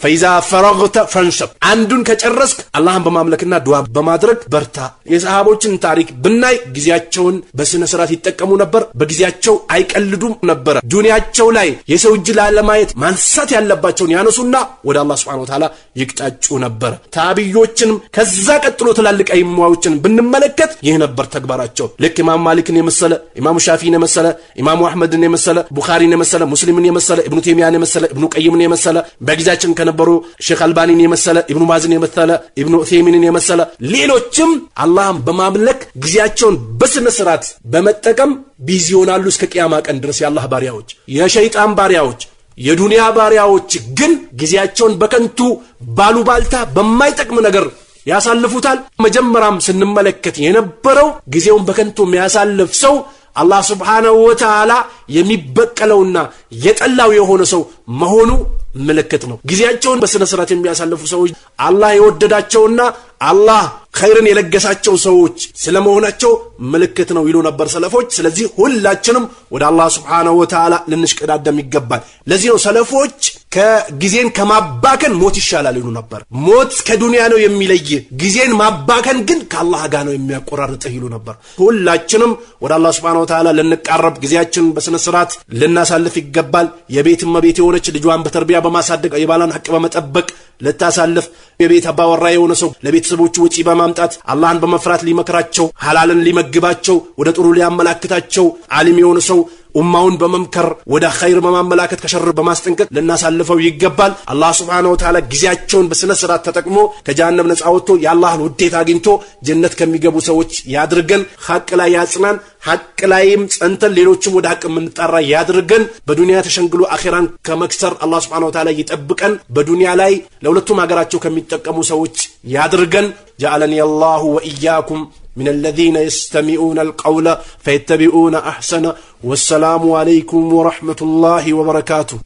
ፈኢዛ ፈረግተ ፈንሰብ አንዱን ከጨረስክ አላህን በማምለክና ዱዓ በማድረግ በርታ። የሰሃቦችን ታሪክ ብናይ ጊዜያቸውን በስነ ስርዓት ይጠቀሙ ነበር፣ በጊዜያቸው አይቀልዱም ነበር። ዱንያቸው ላይ የሰው እጅ ላለማየት ማንሳት ያለባቸውን ያነሱና ወደ አላህ Subhanahu Wa Ta'ala ይቅጣጩ ነበር። ታቢዮችንም ከዛ ቀጥሎ ትላልቅ አይማዎችን ብንመለከት ይህ ነበር ተግባራቸው። ልክ ኢማም ማሊክን የመሰለ ኢማም ሻፊዒን የመሰለ ኢማም አህመድን የመሰለ ቡኻሪን የመሰለ ሙስሊምን የመሰለ ኢብኑ ተይሚያን የመሰለ ኢብኑ ቀይምን የመሰለ በጊዜያችን ከነበሩ ሼክ አልባኒን የመሰለ ኢብኑ ባዝን የመሰለ ኢብኑ ኡሰይሚንን የመሰለ ሌሎችም አላህን በማምለክ ጊዜያቸውን በስነ ስርዓት በመጠቀም ቢዚ ይሆናሉ እስከ ቂያማ ቀን ድረስ። የአላህ ባሪያዎች፣ የሸይጣን ባሪያዎች፣ የዱንያ ባሪያዎች ግን ጊዜያቸውን በከንቱ ባሉባልታ በማይጠቅም ነገር ያሳልፉታል። መጀመሪያም ስንመለከት የነበረው ጊዜውን በከንቱ የሚያሳልፍ ሰው አላህ Subhanahu Wa Ta'ala የሚበቀለውና የጠላው የሆነ ሰው መሆኑ ምልክት ነው። ጊዜያቸውን በስነ ስርዓት የሚያሳልፉ ሰዎች አላህ የወደዳቸውና አላህ ኸይርን የለገሳቸው ሰዎች ስለመሆናቸው ምልክት ነው ይሉ ነበር ሰለፎች። ስለዚህ ሁላችንም ወደ አላህ Subhanahu Wa Ta'ala ልንሽቀዳደም ይገባል። ለዚህ ነው ሰለፎች ከጊዜን ከማባከን ሞት ይሻላል ይሉ ነበር። ሞት ከዱንያ ነው የሚለይ፣ ጊዜን ማባከን ግን ከአላህ ጋር ነው የሚያቆራርጥ ይሉ ነበር። ሁላችንም ወደ አላህ Subhanahu Wa Ta'ala ልንቃረብ ጊዜያችንን በስነ ስርዓት ልናሳልፍ ይገባል። የቤትም ቤት የሆነች ልጇን በተርቢያ በማሳደግ የባሏን ሐቅ በመጠበቅ ልታሳልፍ፣ የቤት አባወራ የሆነ ሰው ለቤተሰቦቹ ወጪ በማምጣት አላህን በመፍራት ሊመክራቸው፣ ሐላልን ሊመግባቸው፣ ወደ ጥሩ ሊያመላክታቸው፣ ዓሊም የሆነ ሰው ኡማውን በመምከር ወደ ኸይር በማመላከት ከሸር በማስጠንቀቅ ልናሳልፈው ይገባል። አላህ Subhanahu Wa Ta'ala ጊዜያቸውን በስነ ስርዓት ተጠቅሞ ከጀሃነም ነፃ ወጥቶ የአላህን ውዴታ አግኝቶ ጀነት ከሚገቡ ሰዎች ያድርገን። ሐቅ ላይ ያጽናን። ሐቅ ላይም ጸንተን ሌሎችም ወደ ሐቅ የምንጣራ ያድርገን። በዱንያ ተሸንግሎ አኺራን ከመክሰር አላህ Subhanahu Wa Ta'ala ይጠብቀን። በዱንያ ላይ ለሁለቱም ሀገራቸው ከሚጠቀሙ ሰዎች ያድርገን። جعلني الله وإياكم من الذين يستمعون القول فيتبعون أحسنه. والسلام عليكم ورحمة الله وبركاته.